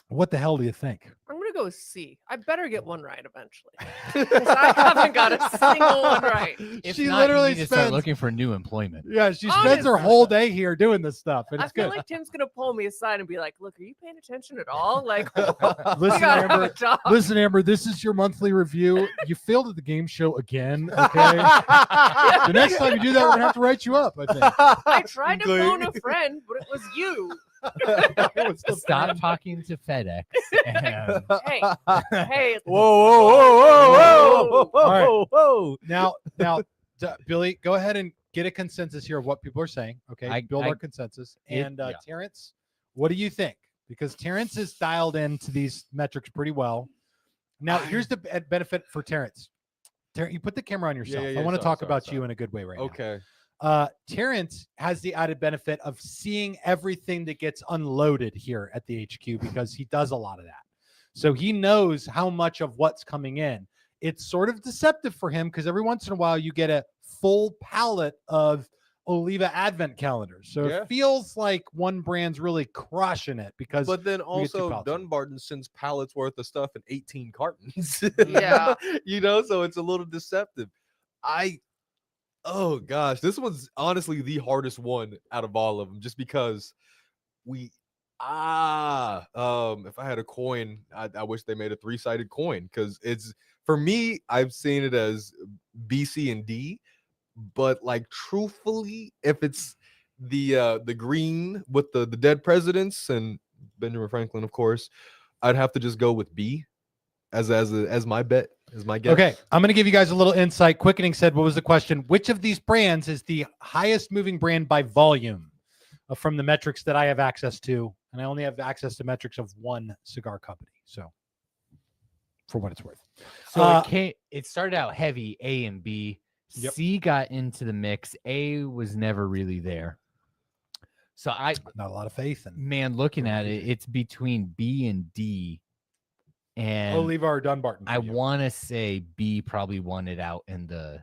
what the hell do you think? I'm gonna go with C. I better get one right eventually. 'Cause I haven't got a single one right. If She not, literally you need to start spends- looking for new employment. Yeah, she spends her Honestly. whole day here doing this stuff, and I it's feel good. like Tim's gonna pull me aside and be like, "Look, are you paying attention at all? Like, Listen, we gotta have Amber. a job." Listen, Amber, this is your monthly review. You failed at the game show again. Okay. The next time you do that, we're gonna have to write you up. I think. I tried to phone a friend, but it was you. It was the Stop friend. talking to FedEx. And Hey, hey. All right. whoa. Now, Billy, go ahead and get a consensus here of what people are saying. Okay, build our consensus. And yeah. Terrence, what do you think? Because Terrence is dialed into these metrics pretty well. Now, here's the benefit for Terrence. Terrence, you put the camera on yourself. yeah, I want to sorry, talk sorry, about sorry. you in a good way right now. Okay. Terrence has the added benefit of seeing everything that gets unloaded here at the HQ because he does a lot of that. So he knows how much of what's coming in. It's sort of deceptive for him because every once in a while you get a full palette of Oliva advent calendars. So Yeah. it feels like one brand's really crushing it because But then get two also pallets. Dunbarton sends pallets worth of stuff in 18 cartons. Yeah. So it's a little deceptive. Oh gosh, this one's honestly the hardest one out of all of them, just because if I had a coin, I wish they made a 3-sided coin because it's, for me, I've seen it as B, C, and D. But like truthfully, if it's the green with the dead presidents and Benjamin Franklin, of course, I'd have to just go with B as my bet, as my guess. Okay, I'm going to give you guys a little insight. Quickening said, what was the question? Which of these brands is the highest moving brand by volume from the metrics that I have access to? And I only have access to metrics of one cigar company. So for what it's worth. So it started out heavy, A and B. Yep. C got into the mix. A was never really there. So Not a lot of faith in man, looking at it, it's between B and D. And Oliva or Dunbarton. for I you. want to say B probably won it out in the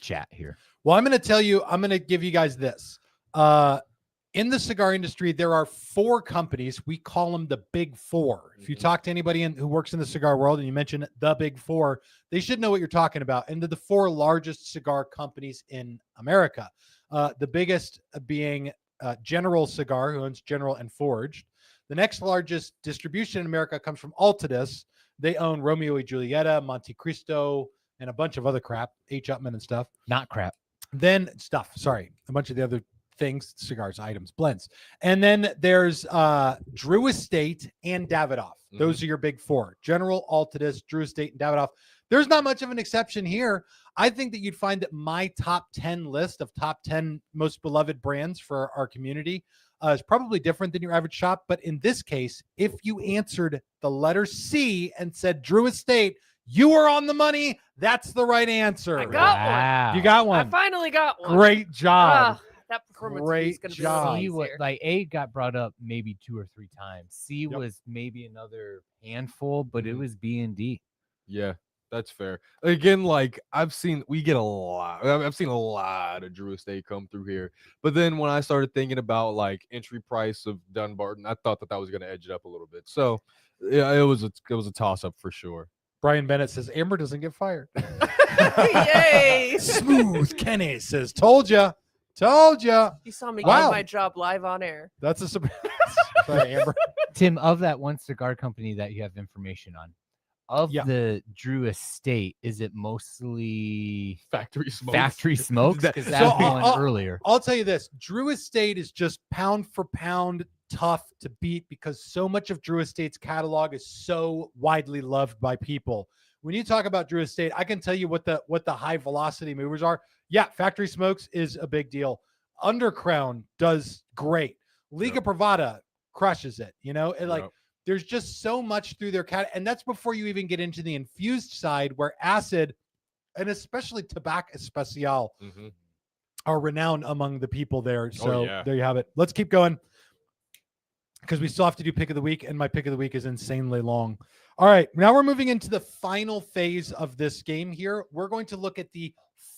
chat here. Well, I'm going to give you guys this. In the cigar industry, there are 4 companies. We call them the big 4. If you talk to anybody who works in the cigar world and you mention the big 4, they should know what you're talking about. And they're the 4 largest cigar companies in America. The biggest being General Cigar, who owns General and Forged. The next largest distribution in America comes from Altadis. They own Romeo y Julieta, Monte Cristo, and a bunch of other crap, H. Upman and stuff. Not crap. Then a bunch of the other things, cigars, items, blends. And then there's Drew Estate and Davidoff. Those are your big 4. General, Altadis, Drew Estate, and Davidoff. There's not much of an exception here. I think that you'd find that my top 10 list of top 10 most beloved brands for our community is probably different than your average shop. But in this case, if you answered the letter C and said Drew Estate, you are on the money. That's the right answer. I got Wow. You got I one. finally got one. Great job. Ah, that performance Great is going to be job. C easier. was like A got brought up maybe 2 or 3 times. C Yep. was maybe another handful, but it was B and D. Yeah, that's fair. Again, like I've seen a lot of Drew Estate come through here. But then when I started thinking about like entry price of Dunbarton, I thought that was going to edge it up a little bit. So yeah, it was a toss up for sure. Brian Bennett says Amber doesn't get fired. Yay! Smooth Kenny says, told ya. You saw me Wow. get my job live on air. That's a surprise. Sorry, Amber. Tim, of that one cigar company that you have information on, of Yeah. the Drew Estate, is it mostly Factory smoke. factory smokes? That- Because So, that's one earlier. I'll tell you this. Drew Estate is just pound for pound tough to beat because so much of Drew Estate's catalog is so widely loved by people. When you talk about Drew Estate, I can tell you what the high velocity movers are. Yeah, factory smokes is a big deal. Undercrown does great. Liga Privada crushes it. There's just so much through their cat, and that's before you even get into the infused side where acid and especially Tabac Especial Mhm. are renowned among the people there. So yeah. there you have it. Let's keep going because we still have to do pick of the week, and my pick of the week is insanely long. All right, now we're moving into the final phase of this game here. We're going to look at the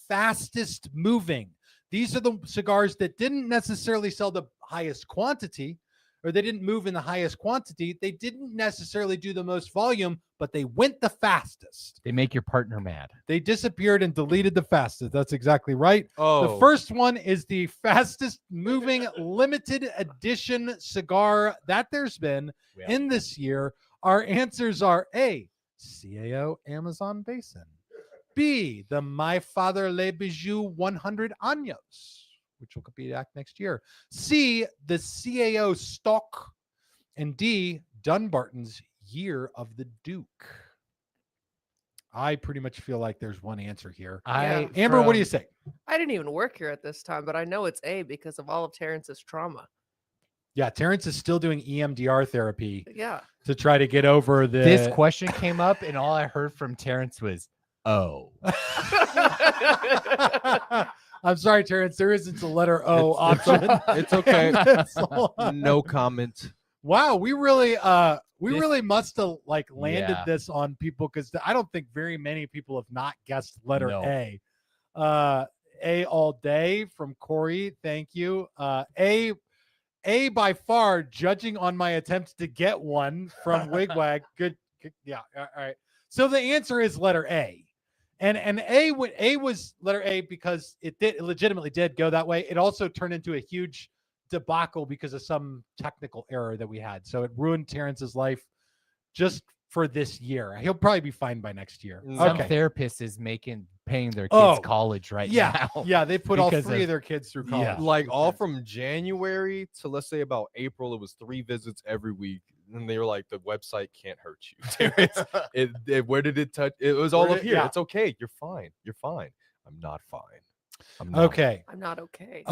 fastest moving. These are the cigars that didn't necessarily sell the highest quantity, or they didn't move in the highest quantity. They didn't necessarily do the most volume, but they went the fastest. They make your partner mad. They disappeared and deleted the fastest. That's exactly right. Oh, The first one is the fastest moving limited edition cigar that there's been in this year. Our answers are A, CAO Amazon Basin. B, the My Father Le Bijou 100 Años, which will be back next year. C, the CAO Stock. And D, Dunbarton's Year of the Duke. I pretty much feel like there's one answer here. Amber, what do you say? I didn't even work here at this time, but I know it's A because of all of Terrence's trauma. Yeah, Terrence is still doing EMDR therapy Yeah. to try to get over the. This question came up, and all I heard from Terrence was, "Oh." I'm sorry, Terrence. There isn't a letter O option. It's okay. That's all. No comment. Wow, we really really must have like landed Yeah. this on people because I don't think very many people have not guessed letter No. A. A all day from Corey. Thank you. A by far, judging on my attempts to get one from Wigwag. Good. Yeah. All right. So the answer is letter A. And A was letter A because it legitimately did go that way. It also turned into a huge debacle because of some technical error that we had. So it ruined Terrence's life just for this year. He'll probably be fine by next year. Some Okay. therapist is paying their kids Oh, college right Yeah. now. Yeah. They put all Because three of- of their kids through college. Yeah. Like with all Terrence. from January to let's say about April, it was 3 visits every week. And they were like, the website can't hurt you. Terrence. Where did it touch? It was all Where up did- here. yeah. It's okay. You're fine. You're fine. I'm not fine. I'm not. Okay. I'm not okay.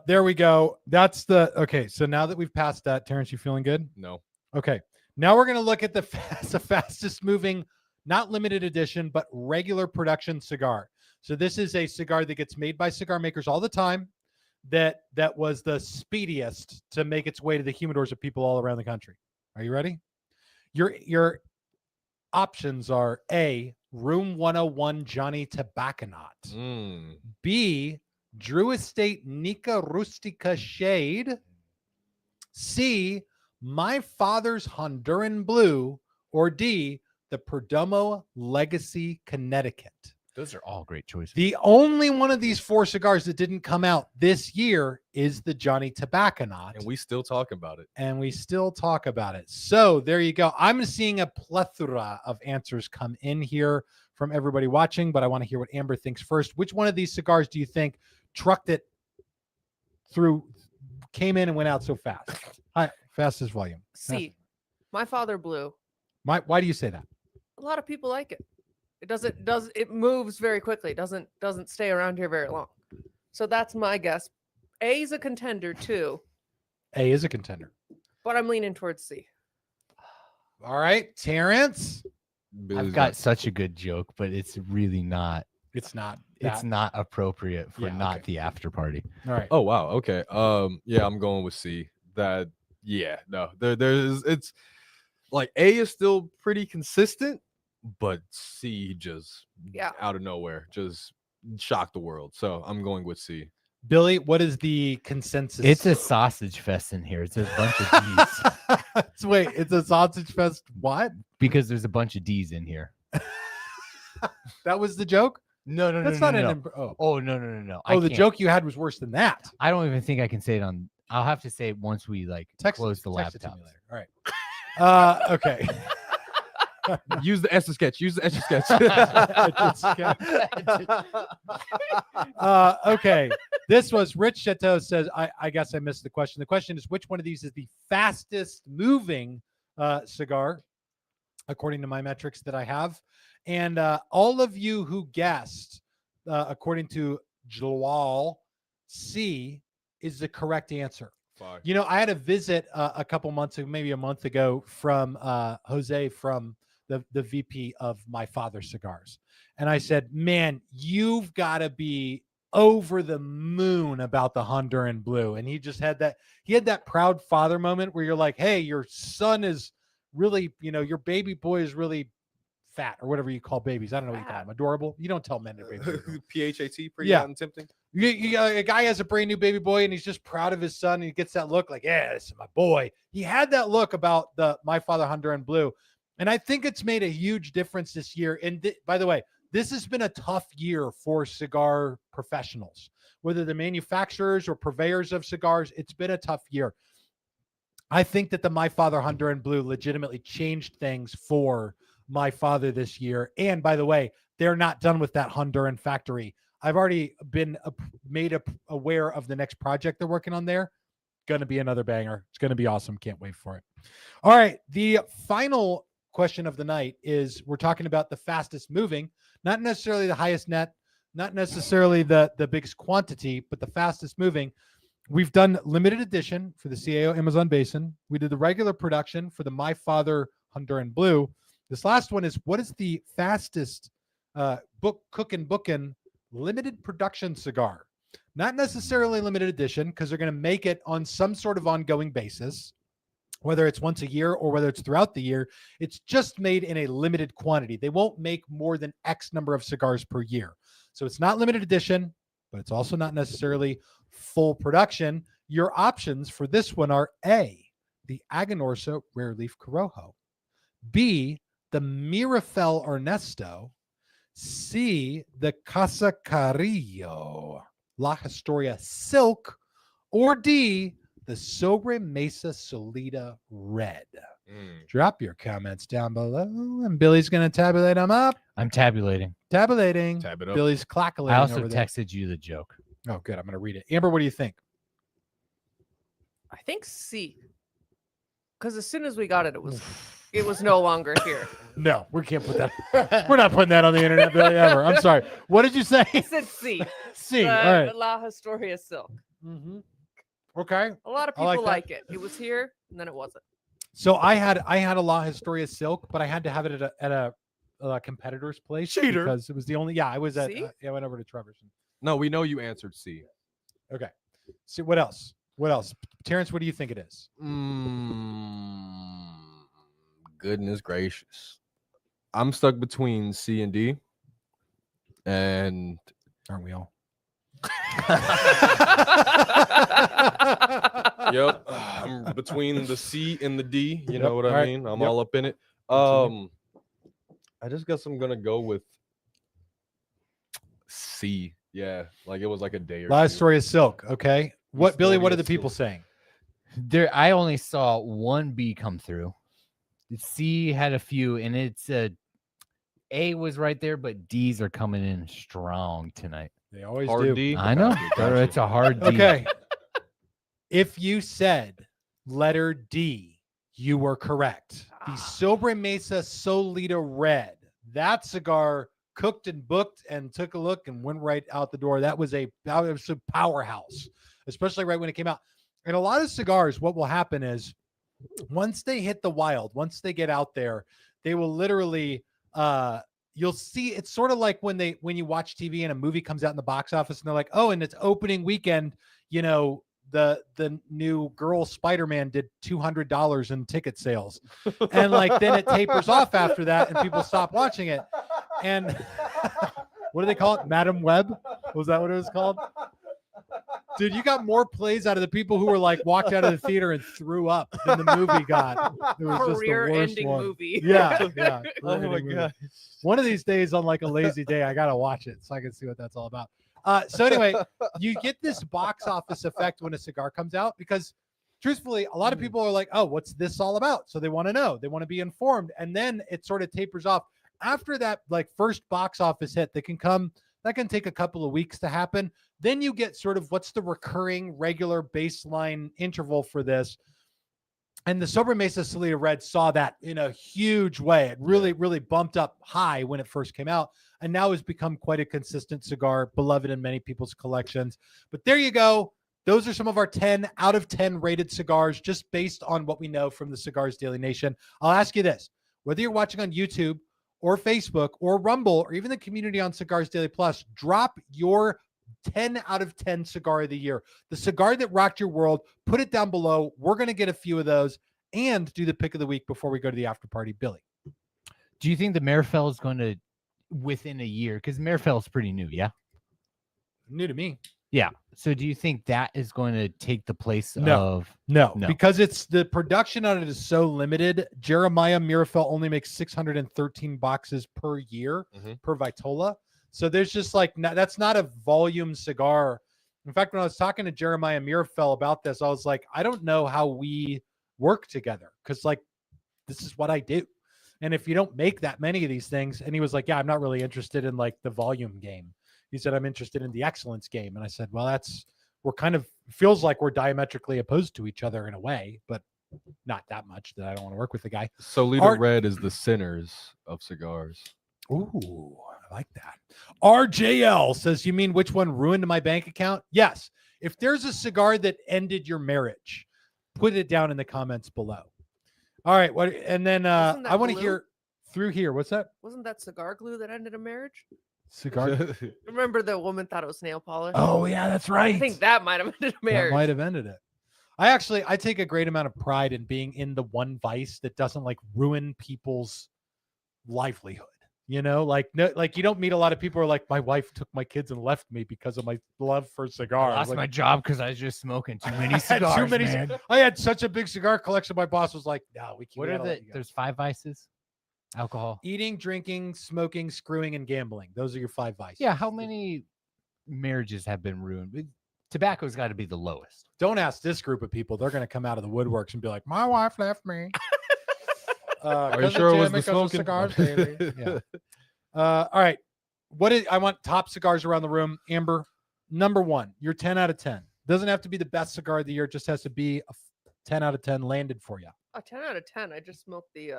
There we go. That's the okay. So now that we've passed that, Terrence, you feeling good? No. Okay. Now we're gonna look at the fastest moving, not limited edition, but regular production cigar. So this is a cigar that gets made by cigar makers all the time. That was the speediest to make its way to the humidors of people all around the country. Are you ready? Your options are A, Room 101 Johnny Tobacconaut. Mm. B, Drew Estate Nica Rustica Shade. C, My Father's Honduran Blue. Or D, the Perdomo Legacy Connecticut. Those are all great choices. The only one of these 4 cigars that didn't come out this year is the Johnny Tobacconaut. And we still talk about it. And we still talk about it. So there you go. I'm seeing a plethora of answers come in here from everybody watching, but I want to hear what Amber thinks first. Which one of these cigars do you think trucked it through, came in and went out so fast? Hi, fastest volume. C. My Father Blue. Why do you say that? A lot of people like it. It moves very quickly. It doesn't stay around here very long. So that's my guess. A is a contender too, A is a contender. but I'm leaning towards C. All right, Terrence. I've got such a good joke, but it's really not. It's not. It's not appropriate for Yeah, not okay. the after party. All right. Oh wow. Okay. Yeah, I'm going with C. That yeah, no. There's it's like A is still pretty consistent, but C just Yeah. out of nowhere just shocked the world. So I'm going with C. Billy, what is the consensus? It's a sausage fest in here. It's a bunch of D's Wait, it's a sausage fest. What? because there's a bunch of D's in here. That was the joke? No, no, That's no, not no, an. no. Imp- oh, Oh no, no, no, no. oh, I the can't. joke you had was worse than that. I don't even think I can say it on. I'll have to say it once we like close the text it to laptop. me later. All right. Okay. Use the Etch a Sketch. Use the Etch a Sketch. Okay. This was Rich Chateau says, I guess I missed the question. The question is, which one of these is the fastest moving cigar, according to my metrics that I have? And all of you who guessed, according to Jalal, C is the correct answer. Fuck. You know, I had a visit a couple months ago, maybe a month ago, from Jose from the VP of My Father Cigars. and I said, man, you've got to be over the moon about the Honduran Blue. And he just had that proud father moment where you're like, hey, your son is really, your baby boy is really fat, or whatever you call babies. I don't know what you call them. Adorable. You don't tell men they're babies. PHAT, pretty tempting. A guy has a brand new baby boy and he's just proud of his son. And he gets that look like, yeah, this is my boy. He had that look about my father Honduran Blue. And I think it's made a huge difference this year. And by the way, this has been a tough year for cigar professionals, whether they're manufacturers or purveyors of cigars. It's been a tough year. I think that the My Father Honduran Blue legitimately changed things for my father this year. And by the way, they're not done with that Honduran factory. I've already been made aware of the next project they're working on there. Going to be another banger. It's going to be awesome. Can't wait for it. All right. The final question of the night is, we're talking about the fastest moving, not necessarily the highest net, not necessarily the biggest quantity, but the fastest moving. We've done limited edition for the CAO Amazon Basin. We did the regular production for the My Father Honduran Blue. This last one is, what is the fastest bookin' limited production cigar? Not necessarily limited edition, because they're going to make it on some sort of ongoing basis, whether it's once a year or whether it's throughout the year. It's just made in a limited quantity. They won't make more than X number of cigars per year. So it's not limited edition, but it's also not necessarily full production. Your options for this one are A, the Aganorsa Rare Leaf Corojo, B, the Mirafel Ernesto, C, the Casa Carrillo La Historia Silk, or D, the Sobre Mesa Solida Red. Drop your comments down below, and Billy's going to tabulate them up. I'm tabulating. Tab it up. Billy's clackling. I also over there. texted you the joke. Oh, good. I'm going to read it. Amber, what do you think? I think C. Because as soon as we got it, it was no longer here. No, we can't put that. We're not putting that on the internet, Billy, ever. I'm sorry. What did you say? I said C. C. All right. La Historia Silk. Mm-hmm. Okay. A lot of I like people that. like it. It was here, and then it wasn't. So I had a La Historia Silk, but I had to have it at a competitor's place. Cheater. Because it was the only. Yeah, I was at. See? I went over to Trevor's. No, we know you answered C. Okay. See what else? What else? Terrence, what do you think it is? Goodness gracious. I'm stuck between C and D. And Aren't we all? yep, I'm between the C and the D. You know what I all right. mean? I'm Yep. all up in it. Continue. I just guess I'm gonna go with C. Yeah, like it was like a day or La two. Historia Silk. Okay. What, Billy? What are the Historia people Silk. saying? There, I only saw one B come through. C had a few, and it's A was right there, but D's are coming in strong tonight. They always Hard do. D. I know. Gotcha. It's a hard D. Okay. If you said letter D, you were correct. The Sobre Mesa Solida Red. That cigar cooked and booked and took a look and went right out the door. That was a powerhouse, especially right when it came out. And a lot of cigars, what will happen is once they hit the wild, once they get out there, they will literally you'll see it's sort of like when you watch TV and a movie comes out in the box office and they're like, oh, and it's opening weekend, the new girl Spider-Man did $200 in ticket sales. And like then it tapers off after that and people stop watching it. And what do they call it? Madam Web? Was that what it was called? Dude, you got more plays out of the people who were like walked out of the theater and threw up than the movie got. It was just the worst Career-ending one. movie. Yeah. Oh career-ending my movie. god. One of these days on like a lazy day, I gotta watch it so I can see what that's all about. So anyway, you get this box office effect when a cigar comes out because truthfully, a lot of people are like, oh, what's this all about? So they want to know, they want to be informed. And then it sort of tapers off after that, like first box office hit that can take a couple of weeks to happen. Then you get sort of what's the recurring regular baseline interval for this. And the Sobre Mesa Solida Red saw that in a huge way. It really, really bumped up high when it first came out and now has become quite a consistent cigar, beloved in many people's collections. But there you go. Those are some of our 10 out of 10 rated cigars, just based on what we know from the Cigars Daily Nation. I'll ask you this, whether you're watching on YouTube or Facebook or Rumble or even the community on Cigars Daily Plus, drop your 10 out of 10 cigar of the year. The cigar that rocked your world, put it down below. We're going to get a few of those and do the pick of the week before we go to the after party. Billy. Do you think the Marifel is going to, within a year, because Marifel is pretty new, yeah? New to me. Yeah. So do you think that is going to take the place No. of... No, No. because it's the production on it is so limited. Jeremiah Mirafel only makes 613 boxes per year per Vitola. So there's just like, that's not a volume cigar. In fact, when I was talking to Jeremiah Mirafel about this, I was like, I don't know how we work together because like, this is what I do. And if you don't make that many of these things, and he was like, yeah, I'm not really interested in like the volume game. He said, I'm interested in the excellence game. And I said, well, we're kind of feels like we're diametrically opposed to each other in a way, but not that much that I don't want to work with the guy. So Leader Red is the sinners of cigars. Ooh, I like that. RJL says, you mean which one ruined my bank account? Yes. If there's a cigar that ended your marriage, put it down in the comments below. All right. What? And then I want to hear through here. What's that? Wasn't that cigar glue that ended a marriage? Cigar. Remember the woman thought it was nail polish? Oh yeah, that's right. I think that might have ended a marriage. That might have ended it. I take a great amount of pride in being in the one vice that doesn't like ruin people's livelihood. You know, like no, like you don't meet a lot of people who are like, my wife took my kids and left me because of my love for cigars. I lost like, my job because I was just smoking too many I had cigars, man. I had such a big cigar collection. My boss was like, no, we can't. What are the, there's 5 vices? Alcohol. Eating, drinking, smoking, screwing, and gambling. Those are your 5 vices. Yeah, how many marriages have been ruined? Tobacco's got to be the lowest. Don't ask this group of people. They're going to come out of the woodworks and be like, my wife left me. Are you sure it was the smoking? Cigars Daily. Yeah. All right. I want top cigars around the room. Amber, number 1, your 10 out of 10. Doesn't have to be the best cigar of the year. It just has to be a 10 out of 10 landed for you. A 10 out of 10. I just smoked the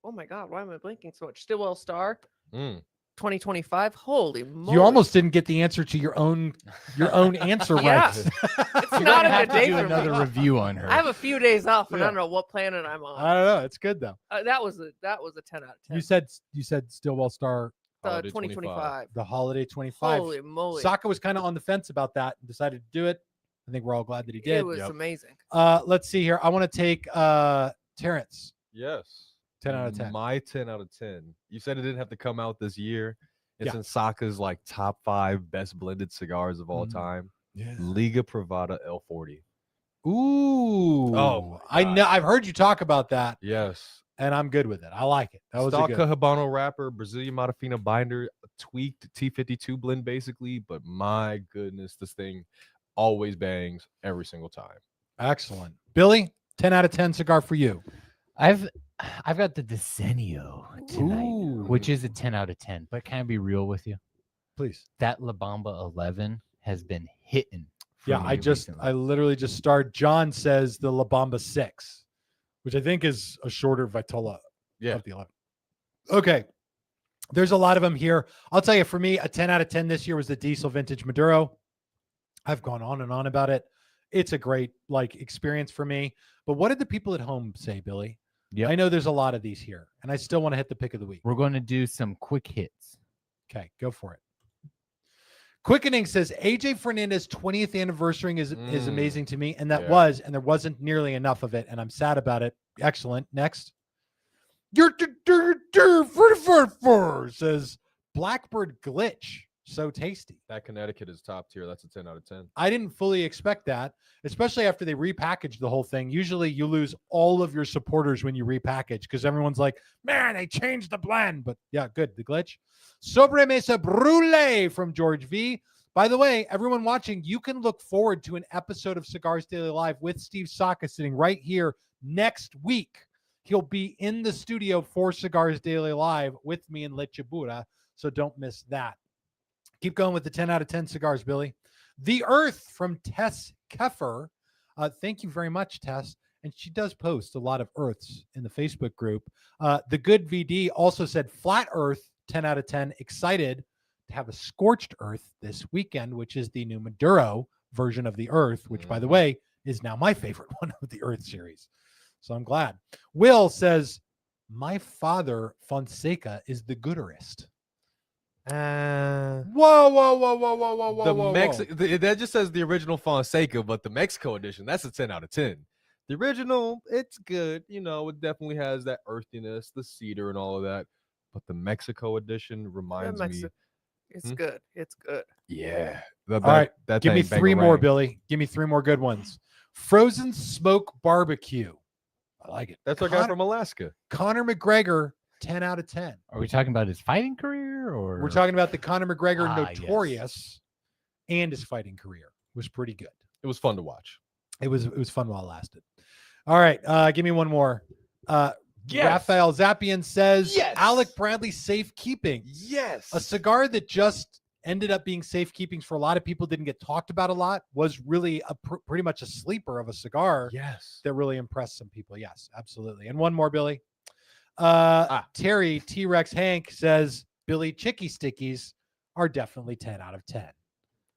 oh my god, why am I blinking so much? Stillwell Star 2025. Holy moly. You almost didn't get the answer to your own answer Yeah. right. It's You're not gonna a have good to day do for another me. review on her. I have a few days off and Yeah. I don't know what planet I'm on. I don't know. It's good though. That was a 10 out of 10. You said Stillwell Star, Holiday 2025. the holiday 25. Holy moly. Saka was kind of on the fence about that and decided to do it. I think we're all glad that he did. It was amazing. Let's see here. I want to take Terrence. Yes. 10 out of 10. My 10 out of 10. You said it didn't have to come out this year. It's Yeah. in Saka's like top 5 best blended cigars of all time. Yeah. Liga Privada L40. Ooh. Oh, I God. know. I've heard you talk about that, Yes. and I'm good with it. I like it. That was a Stalka good. Habano wrapper, Brazilian Modafina binder, a tweaked T52 blend basically, but my goodness, this thing always bangs every single time. Excellent. Billy, 10 out of 10 cigar for you. I've got the Decenio tonight, Ooh. which is a 10 out of 10. But can I be real with you? Please. That La Bamba 11 has been hitting. for Yeah, me I recently. literally just started. John says the La Bamba 6, which I think is a shorter Vitola of the 11. Okay. There's a lot of them here. I'll tell you, for me, a 10 out of 10 this year was the Diesel Vintage Maduro. I've gone on and on about it. It's a great experience for me. But what did the people at home say, Billy? Yep. I know there's a lot of these here, and I still want to hit the pick of the week. We're going to do some quick hits. Okay, go for it. Quickening says AJ Fernandez 20th anniversary is amazing to me, and that was, and there wasn't nearly enough of it, and I'm sad about it. Excellent. Next. Says Blackbird Glitch. So tasty. That Connecticut is top tier. That's a 10 out of 10. I didn't fully expect that, especially after they repackaged the whole thing. Usually you lose all of your supporters when you repackage because everyone's like, man, they changed the blend. But yeah, good. The Glitch. Sobremesa Brûlée from George V. By the way, everyone watching, you can look forward to an episode of Cigars Daily Live with Steve Saka sitting right here next week. He'll be in the studio for Cigars Daily Live with me and Lechibura, so don't miss that. Keep going with the 10 out of 10 cigars, Billy. The Earth from Tess Keffer. Thank you very much, Tess. And she does post a lot of Earths in the Facebook group. The Good VD also said Flat Earth, 10 out of 10. Excited to have a Scorched Earth this weekend, which is the new Maduro version of the Earth, which, by the way, is now my favorite one of the Earth series. So I'm glad. Will says My father, Fonseca, is the gooderest. Uh, Whoa, whoa, whoa, whoa, whoa, whoa, whoa, the whoa, that just says the original Fonseca, but the Mexico edition, that's a 10 out of 10. The original, it's good. You know, it definitely has that earthiness, the cedar and all of that. But the Mexico edition reminds me. It's good. It's good. Yeah. All right. That Give me thing, 3 more, bangarang. Billy. Give me 3 more good ones. Frozen smoke barbecue. I like it. That's our guy from Alaska. Conor McGregor, 10 out of 10. Are we talking about his fighting career or We're talking about the Conor McGregor Yes. Notorious and his fighting career. Was pretty good. It was fun to watch. It was fun while it lasted. All right, give me one more. Yes. Raphael Zappian says Yes. Alec Bradley safekeeping. Yes. A cigar that just ended up being safekeepings for a lot of people, didn't get talked about a lot, was really pretty much a sleeper of a cigar Yes. that really impressed some people. Yes, absolutely. And one more, Billy. Terry T-Rex Hank says Billy Chicky Stickies are definitely 10 out of 10.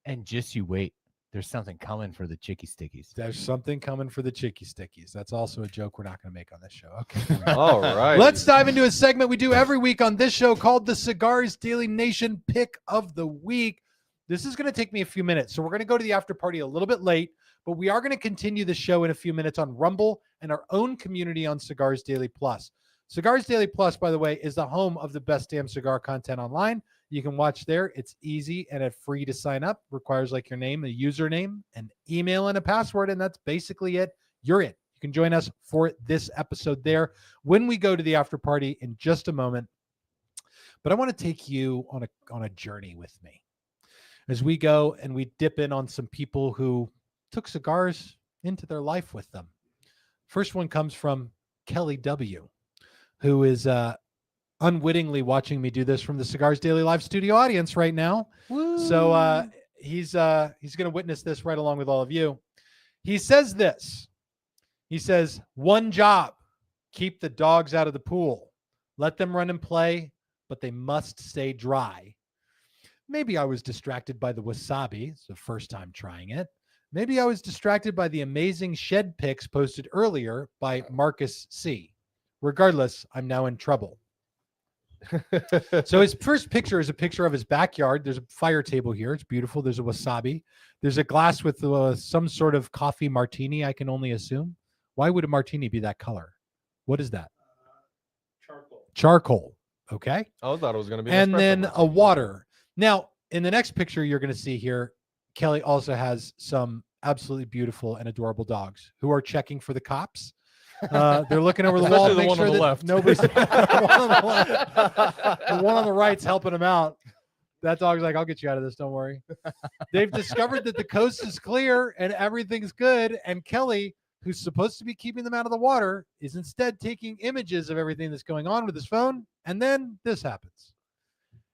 And just you wait. There's something coming for the Chicky Stickies. There's something coming for the Chicky Stickies. That's also a joke we're not going to make on this show. Okay. All right. Let's dive into a segment we do every week on this show called the Cigars Daily Nation Pick of the Week. This is going to take me a few minutes, so we're going to go to the after party a little bit late, but we are going to continue the show in a few minutes on Rumble and our own community on Cigars Daily Plus. Cigars Daily Plus, by the way, is the home of the best damn cigar content online. You can watch there. It's easy and it's free to sign up. Requires like your name, a username, an email, and a password, and that's basically it. You're in. You can join us for this episode there when we go to the after party in just a moment. But I want to take you on a journey with me as we go and we dip in on some people who took cigars into their life with them. First one comes from Kelly W., who is unwittingly watching me do this from the Cigars Daily Live studio audience right now. Woo. So he's going to witness this right along with all of you. He says this. He says, one job, keep the dogs out of the pool. Let them run and play, but they must stay dry. Maybe I was distracted by the wasabi. It's the first time trying it. Maybe I was distracted by the amazing shed pics posted earlier by Marcus C. Regardless, I'm now in trouble. So his first picture is a picture of his backyard. There's a fire table here. It's beautiful. There's a wasabi. There's a glass with some sort of coffee martini, I can only assume. Why would a martini be that color? What is that? Charcoal. Okay. I thought it was going to be. And then a water. Now, in the next picture you're going to see here, Kelly also has some absolutely beautiful and adorable dogs who are checking for the cops. They're looking over the wall to Especially the make one sure on the that left. nobody's the one on the left. The one on the right's helping him out. That dog's like, I'll get you out of this. Don't worry. They've discovered that the coast is clear and everything's good. And Kelly, who's supposed to be keeping them out of the water, is instead taking images of everything that's going on with his phone. And then this happens.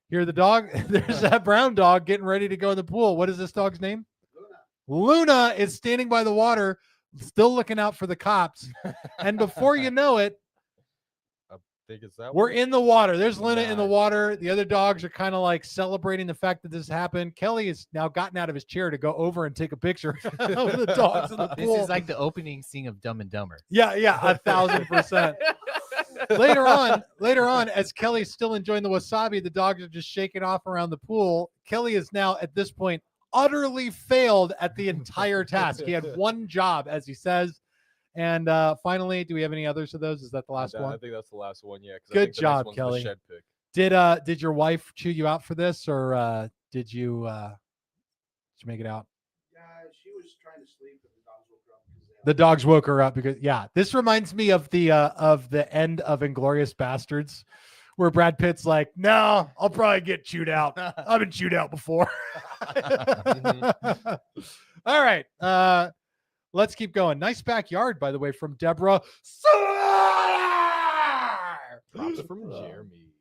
Here, the dog, there's that brown dog getting ready to go in the pool. What is this dog's name? Luna is standing by the water, still looking out for the cops. And before you know it, I think it's that we're one. in the water. There's Luna in the Nice. water. The other dogs are kind of like celebrating the fact that this happened. Kelly has now gotten out of his chair to go over and take a picture of the dogs in the This pool. is like the opening scene of Dumb and Dumber. Yeah, 1,000%. Later on, as Kelly's still enjoying the wasabi, the dogs are just shaking off around the pool. Kelly is now at this point utterly failed at the entire task. He had one job, as he says. And finally, do we have any others of those? Is that the last I one? think that's the last one. Yeah. 'Cause I Good think the next job, one's the Kelly. shed pick. Did your wife chew you out for this, or did you make it out? Yeah, she was trying to sleep, but the dogs woke her up. The dogs woke her up because this reminds me of the end of Inglourious Bastards, where Brad Pitt's like, no, I'll probably get chewed out. I've been chewed out before. All right. Let's keep going. Nice backyard, by the way, from Deborah. Props from Jeremy.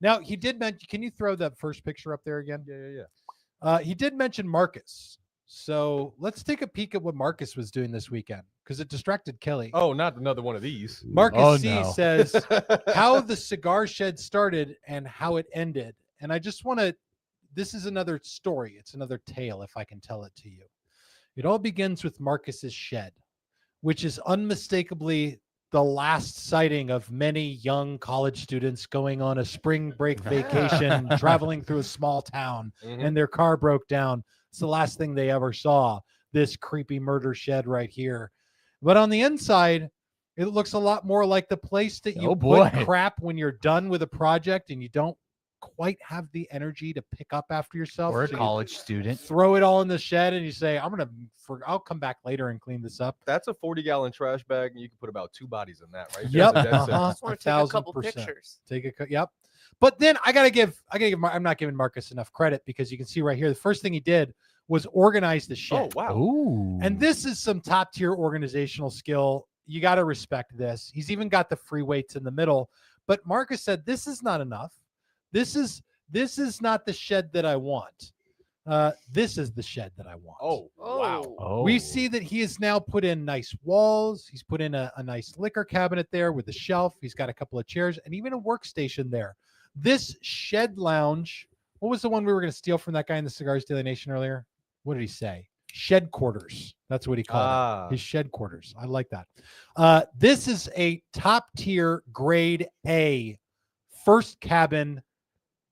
Now, he did mention, can you throw that first picture up there again? Yeah. He did mention Marcus. So let's take a peek at what Marcus was doing this weekend because it distracted Kelly. Oh, not another one of these. Marcus C no. says how the cigar shed started and how it ended. And I just want to, this is another story. It's another tale, if I can tell it to you. It all begins with Marcus's shed, which is unmistakably the last sighting of many young college students going on a spring break vacation, traveling through a small town, and their car broke down. It's the last thing they ever saw, this creepy murder shed right here. But on the inside, it looks a lot more like the place that you put crap when you're done with a project and you don't quite have the energy to pick up after yourself. Or a So you college student. throw it all in the shed and you say, I'll come back later and clean this up. That's a 40-gallon trash bag, and you can put about 2 bodies in that, right? Yep. There's a dead center. Uh-huh. Just want to take a couple 1000%. pictures. Yep. But then I gotta give, I'm not giving Marcus enough credit because you can see right here, the first thing he did was organize the Oh, shed. wow. Ooh. And this is some top tier organizational skill. You got to respect this. He's even got the free weights in the middle. But Marcus said, this is not enough. This is not the shed that I want. This is the shed that I want. Oh, wow. Oh. We see that he has now put in nice walls. He's put in a nice liquor cabinet there with a shelf. He's got a couple of chairs and even a workstation there. This shed lounge, what was the one we were going to steal from that guy in the Cigars Daily Nation earlier? What did he say? Shed quarters. That's what he called it. His shed quarters. I like that. This is a top tier grade A first cabin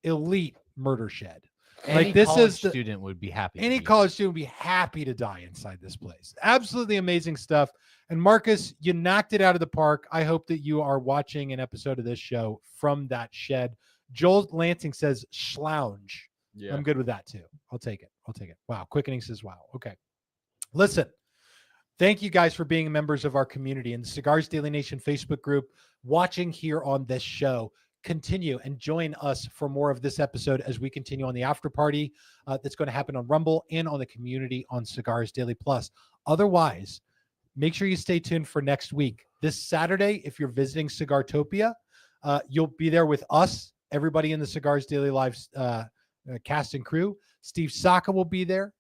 elite murder shed. Any Like, this college is the- student would be happy. to Any be college student would be happy to die inside this place. Absolutely amazing stuff. And Marcus, you knocked it out of the park. I hope that you are watching an episode of this show from that shed. Joel Lansing says schlounge. Yeah. I'm good with that too. I'll take it. Wow. Quickening says wow. Okay. Listen, thank you guys for being members of our community in the Cigars Daily Nation Facebook group, watching here on this show. Continue and join us for more of this episode as we continue on the after party that's going to happen on Rumble and on the community on Cigars Daily Plus. Otherwise, make sure you stay tuned for next week. This Saturday, if you're visiting Cigartopia, you'll be there with us, everybody in the Cigars Daily Live cast and crew. Steve Saka will be there.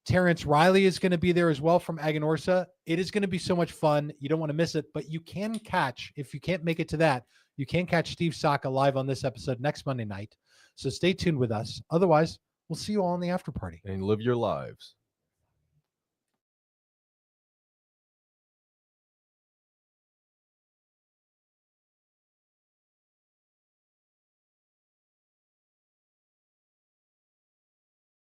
Terrence Riley is going to be there as well from Aganorsa. It is going to be so much fun. You don't want to miss it, but you can catch, if you can't make it to that, you can catch Steve Saka live on this episode next Monday night. So stay tuned with us. Otherwise, we'll see you all in the after party. And live your lives.